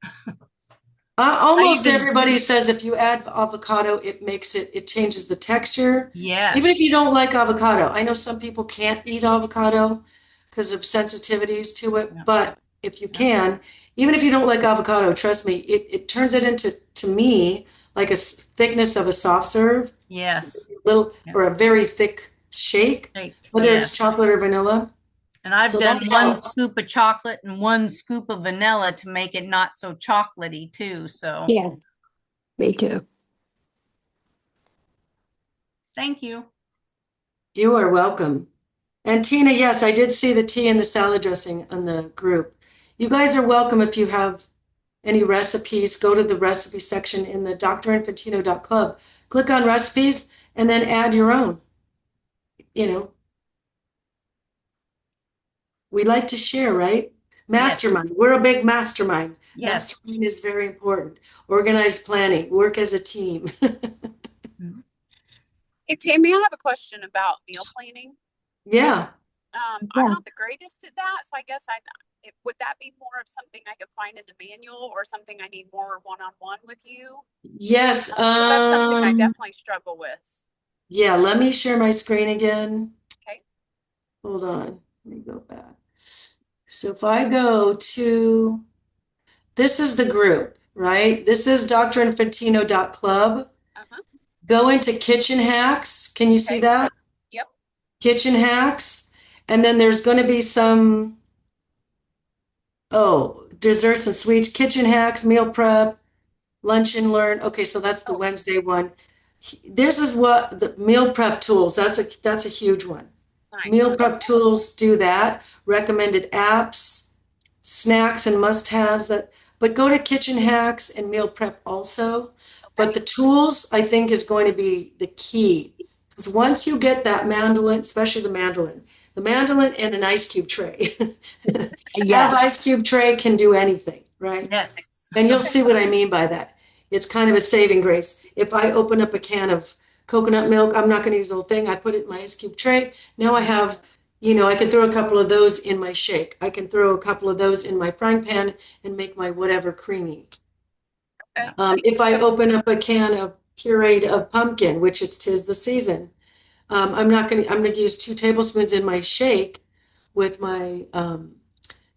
Almost even- everybody says if you add avocado, it changes the texture. Yes. Even if you don't like avocado. I know some people can't eat avocado because of sensitivities to it, Yeah. but if you can, even if you don't like avocado, trust me, it turns it into, to me, like a thickness of a soft serve, Yes. little Yeah. or a very thick shake, Shake, whether it's yes. chocolate or vanilla. And I've So done that one helps. scoop of chocolate and one scoop of vanilla to make it not so chocolatey too. So Yeah. Me too. thank you. You are welcome. And Tina, yes, I did see the tea and the salad dressing on the group. You guys are welcome if you have any recipes. Go to the recipe section in the drinfantino.club. Click on recipes and then add your own. You know, we like to share, right? Mastermind. We're a big mastermind. Yes. Mastermind is very important. Organized planning, work as a team. Hey, Tammy, I have a question about meal planning. Yeah. I'm Yeah. not the greatest at that, so I guess would that be more of something I could find in the manual or something I need more one-on-one with you? Yes. 'Cause that's something I definitely struggle with. Yeah, let me share my screen again. Okay. Hold on. Let me go back. So if I go to, this is the group, right? This is drinfantino.club. Uh-huh. Go into Kitchen Hacks. Can you see Okay. that? Yep. Kitchen Hacks. And then there's going to be some, desserts and sweets, Kitchen Hacks, meal prep, lunch and learn. Okay, so that's the Oh. Wednesday one. This is what the meal prep tools, that's a huge one. Meal Nice. prep tools do that. Recommended apps, snacks and must-haves but go to Kitchen Hacks and meal prep also. But the tools, I think, is going to be the key. Because once you get that mandolin, especially the mandolin and an ice cube tray. Have Yeah. ice cube tray can do anything, right? Yes. And you'll see what I mean by that. It's kind of a saving grace. If I open up a can of coconut milk, I'm not going to use the whole thing. I put it in my ice cube tray. Now I have, I can throw a couple of those in my shake. I can throw a couple of those in my frying pan and make my whatever creamy. Okay. If I open up a can of pureed of pumpkin, which it's 'tis the season, I'm going to use 2 tablespoons in my shake with my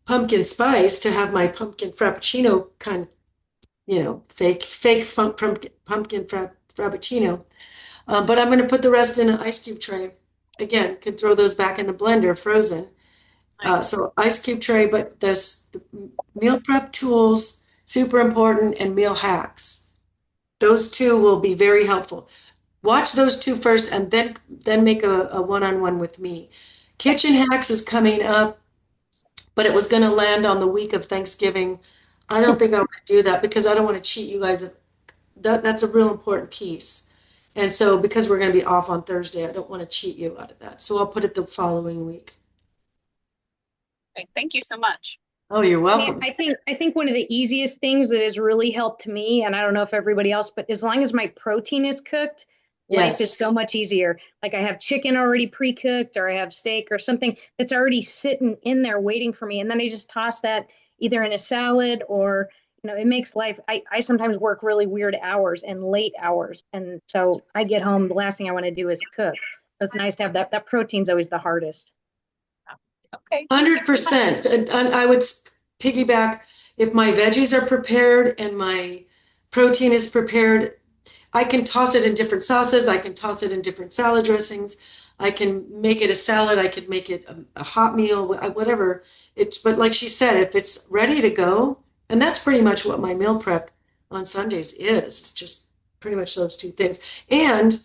pumpkin spice to have my pumpkin frappuccino kind of, fake pumpkin frappuccino. But I'm going to put the rest in an ice cube tray. Again, can throw those back in the blender frozen. Nice. So ice cube tray, but the meal prep tools, super important, and meal hacks. Those 2 will be very helpful. Watch those 2 first and then make a one-on-one with me. Kitchen Hacks is coming up, but it was going to land on the week of Thanksgiving. I don't think I want to do that because I don't want to cheat you guys. That's a real important piece. And so because we're going to be off on Thursday, I don't want to cheat you out of that. So I'll put it the following week. Okay, thank you so much. Oh, you're Yeah, welcome. I think one of the easiest things that has really helped me, and I don't know if everybody else, but as long as my protein is cooked, life is Yes. so much easier. Like I have chicken already pre-cooked, or I have steak or something that's already sitting in there waiting for me. And then I just toss that either in a salad or, it makes life, I sometimes work really weird hours and late hours. And so I get home, the last thing I want to do is cook. So it's nice to have that protein's always the hardest. Okay. Thank you. 100%. And I would piggyback, if my veggies are prepared and my protein is prepared, I can toss it in different sauces. I can toss it in different salad dressings. I can make it a salad. I could make it a hot meal, whatever. But like she said, if it's ready to go, and that's pretty much what my meal prep on Sundays is. It's just pretty much those 2 things. And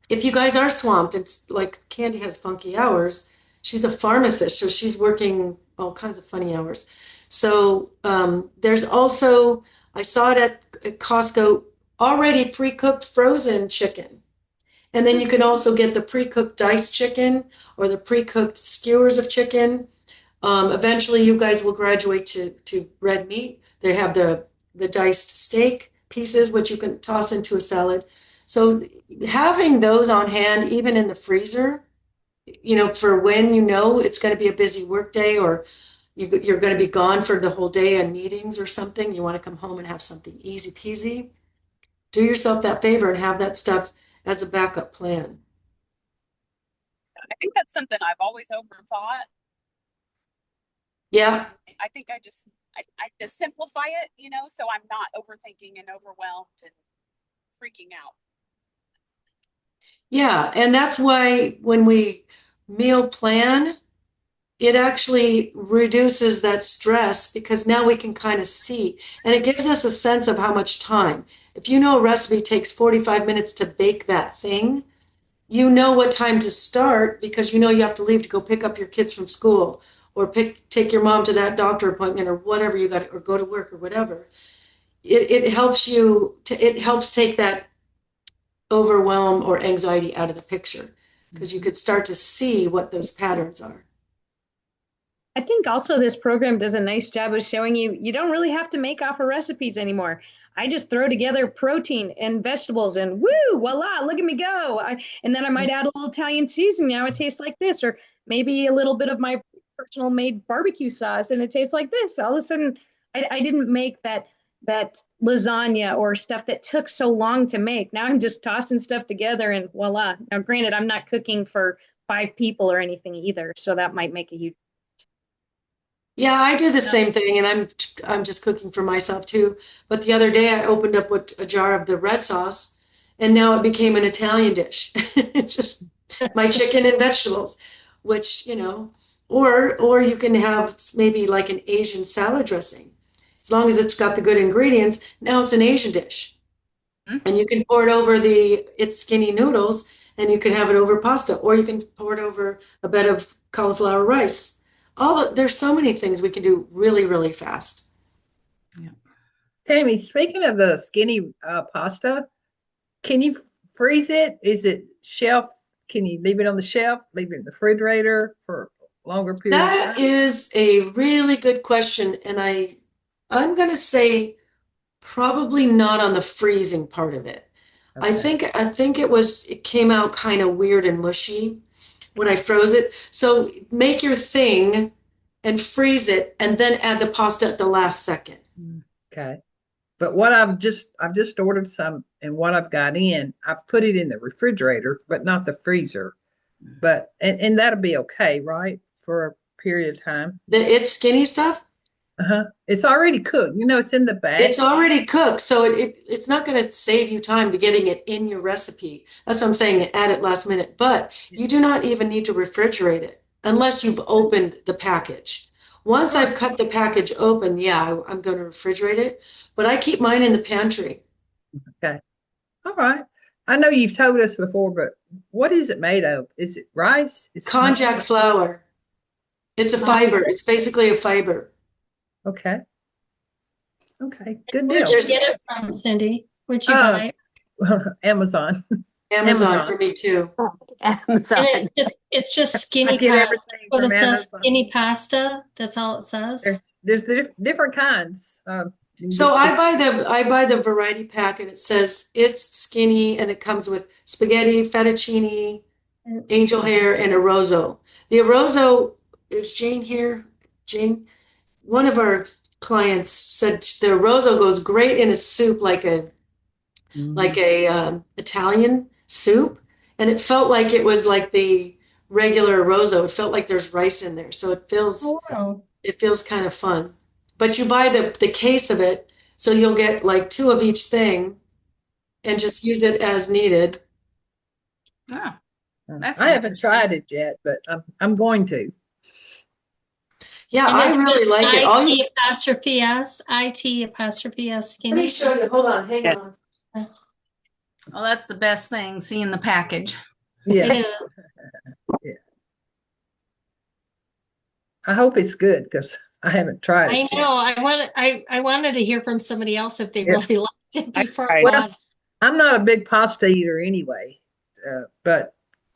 if you guys are swamped, it's like Candy has funky hours. She's a pharmacist, so she's working all kinds of funny hours. So there's also, I saw it at Costco, already pre-cooked frozen chicken. And then you can also get the pre-cooked diced chicken or the pre-cooked skewers of chicken. Eventually, you guys will graduate to red meat. They have the diced steak pieces, which you can toss into a salad. So having those on hand, even in the freezer, for when it's going to be a busy work day or you're going to be gone for the whole day and meetings or something, you want to come home and have something easy peasy, do yourself that favor and have that stuff as a backup plan. I think that's something I've always overthought. Yeah. I think I just simplify it, so I'm not overthinking and overwhelmed and freaking out. Yeah, and that's why when we meal plan, it actually reduces that stress because now we can kind of see, and it gives us a sense of how much time. If you know a recipe takes 45 minutes to bake that thing, you know what time to start because you have to leave to go pick up your kids from school or take your mom to that doctor appointment or whatever you got, or go to work or whatever. It helps it helps take that overwhelm or anxiety out of the picture because you could start to see what those patterns are. I think also this program does a nice job of showing you don't really have to make off of recipes anymore. I just throw together protein and vegetables and woo, voila, look at me go. And then I might add a little Italian seasoning. Now it tastes like this, or maybe a little bit of my personal made barbecue sauce and it tastes like this. All of a sudden, I didn't make that lasagna or stuff that took so long to make. Now I'm just tossing stuff together and voila. Now, granted, I'm not cooking for 5 people or anything either, so that might make a huge. Yeah, I do the same thing, and I'm just cooking for myself too. But the other day I opened up a jar of the red sauce, and now it became an Italian dish. It's just my chicken and vegetables, which, or you can have maybe like an Asian salad dressing. As long as it's got the good ingredients, now it's an Asian dish. And you can pour it over it's skinny noodles, and you can have it over pasta, or you can pour it over a bed of cauliflower rice. There's so many things we can do really, really fast. Yeah. Tammy, speaking of the skinny pasta, can you freeze it? Is it shelf? Can you leave it on the shelf, leave it in the refrigerator for a longer period of That time? is a really good question, and I'm going to say probably not on the freezing part of it. I Okay. think it came out kind of weird and mushy when I froze it. So make your thing and freeze it, and then add the pasta at the last second. Okay. But what I've just ordered some, and what I've got in, I've put it in the refrigerator, but not the freezer. But and that'll be okay, right? For a period of time. It's skinny stuff. Uh-huh. It's already cooked. It's in the bag. It's already cooked, so it's not going to save you time to getting it in your recipe. That's what I'm saying, add it last minute. But you do not even need to refrigerate it unless you've opened the package. Once I've cut the package open, yeah, I'm going to refrigerate it. But I keep mine in the pantry. Okay. All right. I know you've told us before, but what is it made of? Is it rice? It's Konjac flour. It's a fiber. It's basically a fiber. Okay. Okay. Good Where'd deal. you get it from, Cindy? Where'd you Uh, buy it? Amazon. Amazon for me too. Amazon. And it's just I skinny get pasta. everything Well, from it says Amazon. skinny pasta. That's all it says. There's different kinds. So I buy the variety pack, and it says it's skinny, and it comes with spaghetti, fettuccine, angel hair, and arrozo. The arrozo, is Jane here? Jane, one of our clients said the arrozo goes great in a soup like a Italian soup, and it felt like it was like the regular arrozo. It felt like there's rice in there, so it feels Oh, wow. kind of fun. But you buy the case of it, so you'll get like 2 of each thing, and just use it as needed. Oh, that's I haven't tried it yet, but I'm going to. Yeah, And I it's really just like it. All you IT apostrophe S, IT apostrophe S Let me skinny. show you. Hold on, hang on. well, that's the best thing, seeing the package. It Yes. is. I hope it's good because I haven't tried I it yet. know. I wanted to hear from somebody else if they Yeah. really liked it before I Well, bought it. I'm not a big pasta eater anyway, but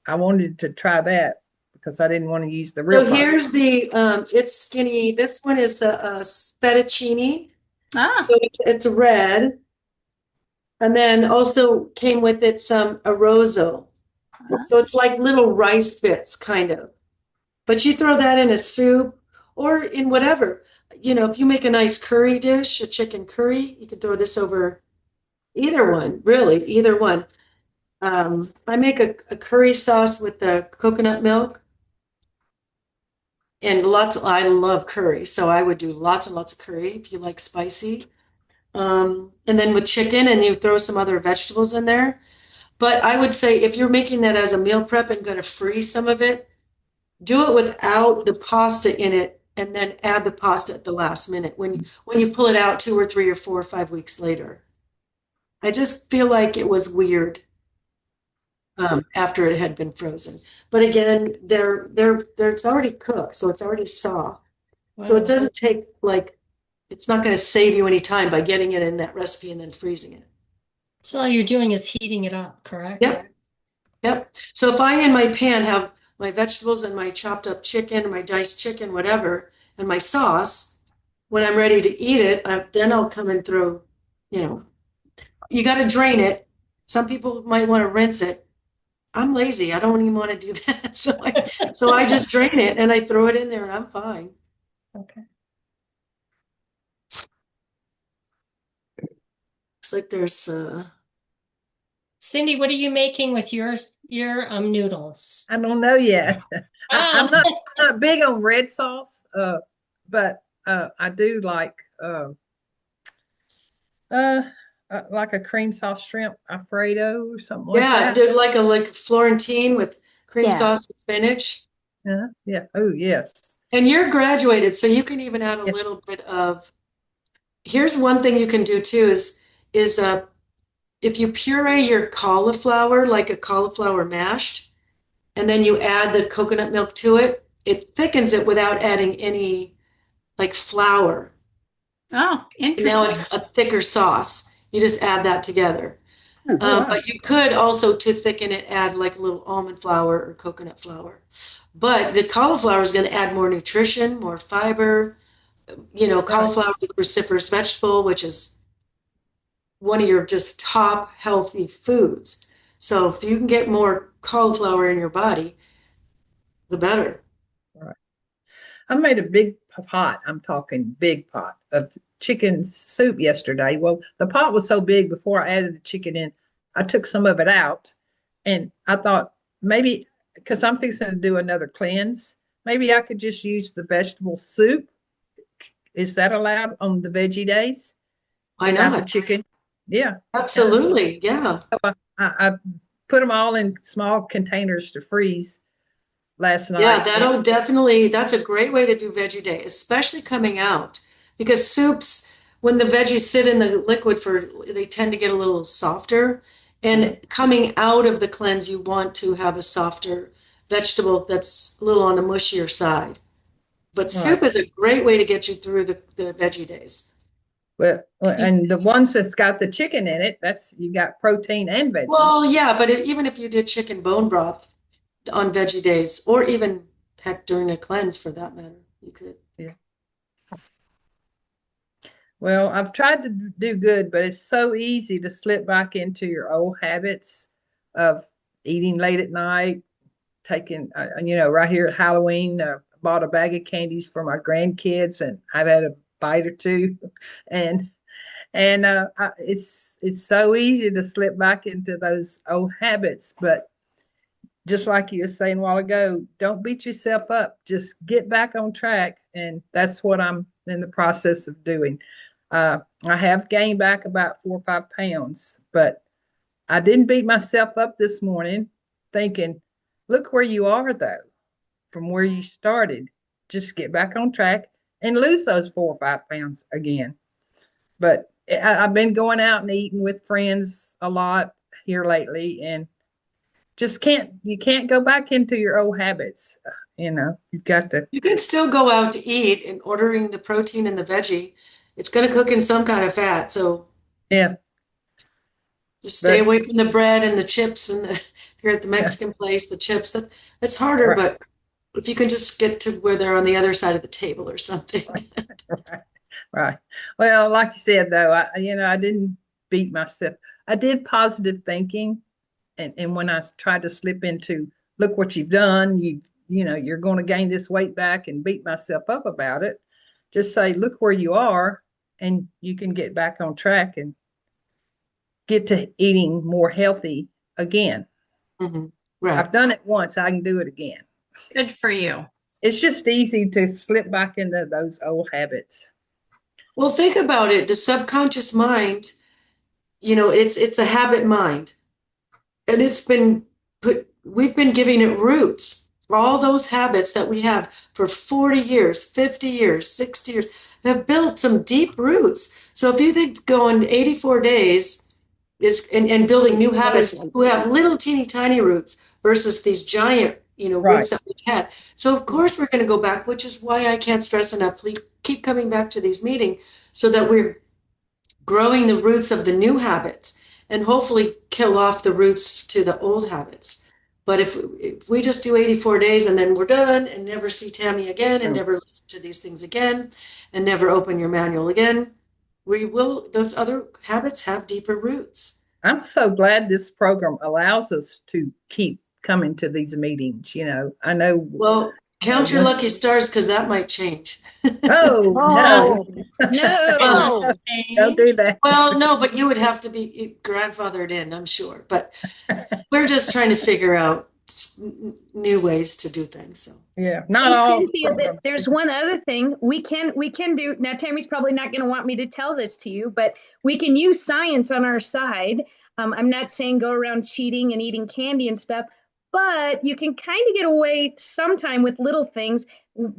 I wanted to try that because I didn't want to use the real So pasta. here's the it's skinny. This one is the fettuccine. Ah, So it's red. And then also came with it some arrozo. So it's like little rice bits, kind of. But you throw that in a soup or in whatever. If you make a nice curry dish, a chicken curry, you can throw this over either one, really, either one. I make a curry sauce with the coconut milk. And I love curry, so I would do lots and lots of curry if you like spicy. And then with chicken, and you throw some other vegetables in there. But I would say if you're making that as a meal prep and going to freeze some of it, do it without the pasta in it, and then add the pasta at the last minute when you pull it out 2 or 3 or 4 or 5 weeks later. I just feel like it was weird after it had been frozen. But again, it's already cooked, so it's already soft. So it doesn't take it's not going to save you any time by getting it in that recipe and then freezing it. So all you're doing is heating it up, correct? Yep. So if I in my pan have my vegetables and my chopped up chicken, my diced chicken, whatever, and my sauce, when I'm ready to eat it, then I'll come and throw, you got to drain it. Some people might want to rinse it. I'm lazy. I don't even want to do that. So I just drain it and I throw it in there and I'm fine. Okay. Looks like there's Cindy, what are you making with your noodles? I don't know yet. I'm Ah, not big on red sauce, but I do like a cream sauce shrimp Alfredo or something like yeah, that. did like a Florentine with cream Yeah. sauce and spinach. Yeah. Oh, yes. And you're graduated, so you can even add a Yes. little bit of. Here's one thing you can do too is if you puree your cauliflower like a cauliflower mashed, and then you add the coconut milk to it, it thickens it without adding any like flour. Oh, And now it's interesting. a thicker sauce. You just add that together. Wow. But you could also, to thicken it, add like a little almond flour or coconut flour. But the cauliflower is going to add more nutrition, more fiber. You know, cauliflower is a cruciferous vegetable, which is one of your just top healthy foods. So if you can get more cauliflower in your body, the better. I made a big pot, I'm talking big pot of chicken soup yesterday. Well, the pot was so big before I added the chicken in, I took some of it out and I thought maybe because I'm fixing to do another cleanse, maybe I could just use the vegetable soup. Is that allowed on the veggie days? Why Without the not? chicken? Yeah. Absolutely. Yeah. I put them all in small containers to freeze last night. Yeah, that's a great way to do Veggie Day, especially coming out. Because soups, when the veggies sit in the liquid they tend to get a little softer. And coming out of the cleanse, you want to have a softer vegetable that's a little on the mushier side. But soup is a great way to get you through the Veggie Days. Well, and the ones that's got the chicken in it, you got protein and veggies. Well, yeah, but even if you did chicken bone broth on Veggie Days, or even heck during a cleanse for that matter, you could. Yeah. Well, I've tried to do good, but it's so easy to slip back into your old habits of eating late at night, taking, right here at Halloween, bought a bag of candies for my grandkids, and I've had a bite or two, and it's so easy to slip back into those old habits. But just like you were saying a while ago, don't beat yourself up. Just get back on track, and that's what I'm in the process of doing. I have gained back about 4 or 5 pounds, but I didn't beat myself up this morning thinking, look where you are though, from where you started. Just get back on track and lose those 4 or 5 pounds again. But I've been going out and eating with friends a lot here lately, and you can't go back into your old habits. You've got to. You can still go out to eat and ordering the protein and the veggie. It's going to cook in some kind of fat. So Yeah. just stay away from the bread and the chips. And if you're at the Mexican place, the chips, that's harder. Right. But if you can just get to where they're on the other side of the table or something. Right. Well, like you said, though, I didn't beat myself. I did positive thinking. And when I tried to slip into, look what you've done, you're going to gain this weight back, and beat myself up about it, just say, look where you are, and you can get back on track and get to eating more healthy again. Mm-hmm. Right. I've done it once. I can do it again. Good for you. It's just easy to slip back into those old habits. Well, think about it. The subconscious mind, it's a habit mind. And we've been giving it roots. All those habits that we have for 40 years, 50 years, 60 years have built some deep roots. So if you think going 84 days and building new habits who have little teeny tiny roots versus these giant, roots that we've had. So of course we're going to go back, which is why I can't stress enough. Please keep coming back to these meetings so that we're growing the roots of the new habits and hopefully kill off the roots to the old habits. But if we just do 84 days and then we're done and never see Tammy again and never listen to these things again and never open your manual again, those other habits have deeper roots. I'm so glad this program allows us to keep coming to these meetings. I know. Well, count your once- lucky stars because that might change. Oh, no. No. Don't do that. Well, no, but you would have to be grandfathered in, I'm sure. But we're just trying to figure out new ways to do things. So Yeah, not Hey, all. Cynthia, programs. there's one other thing we can do. Now, Tammy's probably not going to want me to tell this to you, but we can use science on our side. I'm not saying go around cheating and eating candy and stuff, but you can kind of get away sometime with little things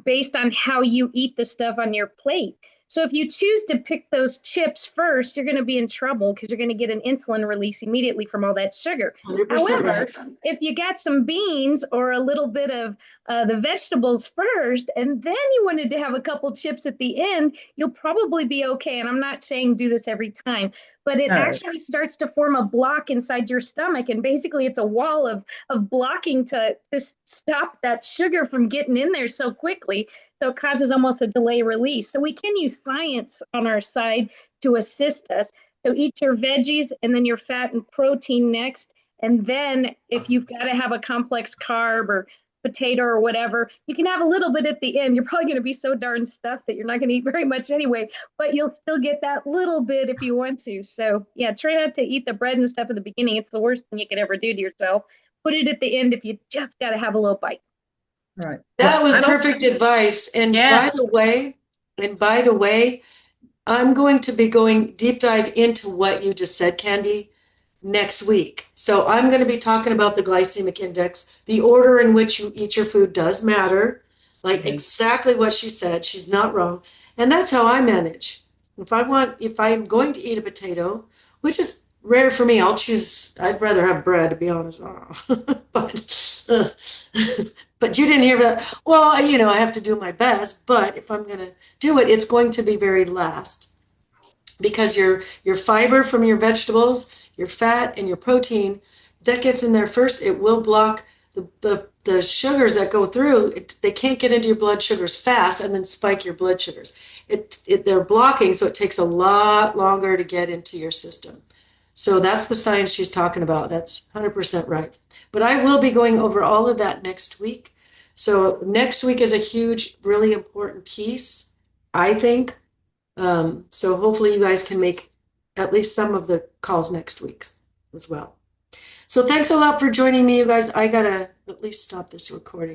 based on how you eat the stuff on your plate. So if you choose to pick those chips first, you're going to be in trouble because you're going to get an insulin release immediately from all that sugar. 100% However, right. if you got some beans or a little bit of the vegetables first, and then you wanted to have a couple chips at the end, you'll probably be okay. And I'm not saying do this every time, but it No. actually starts to form a block inside your stomach. And basically, it's a wall of blocking to stop that sugar from getting in there so quickly. So it causes almost a delay release. So we can use science on our side to assist us. So eat your veggies and then your fat and protein next. And then if you've got to have a complex carb or potato or whatever, you can have a little bit at the end. You're probably going to be so darn stuffed that you're not going to eat very much anyway, but you'll still get that little bit if you want to. So yeah, try not to eat the bread and stuff at the beginning. It's the worst thing you could ever do to yourself. Put it at the end if you just got to have a little bite. Right. That was I don't- perfect advice. And Yes. by the way, I'm going to be going deep dive into what you just said, Candy, next week. So I'm going to be talking about the glycemic index. The order in which you eat your food does matter. Like Mhm. exactly what she said. She's not wrong. And that's how I manage. If I'm going to eat a potato, which is rare for me, I'd rather have bread, to be honest. But you didn't hear that. Well, I have to do my best, but if I'm going to do it, it's going to be very last because your fiber from your vegetables, your fat, and your protein, that gets in there first. It will block the sugars that go through. They can't get into your blood sugars fast and then spike your blood sugars. They're blocking, so it takes a lot longer to get into your system. So that's the science she's talking about. That's 100% right. But I will be going over all of that next week. So next week is a huge, really important piece, I think. So hopefully you guys can make at least some of the calls next week as well. So thanks a lot for joining me, you guys. I gotta at least stop this recording.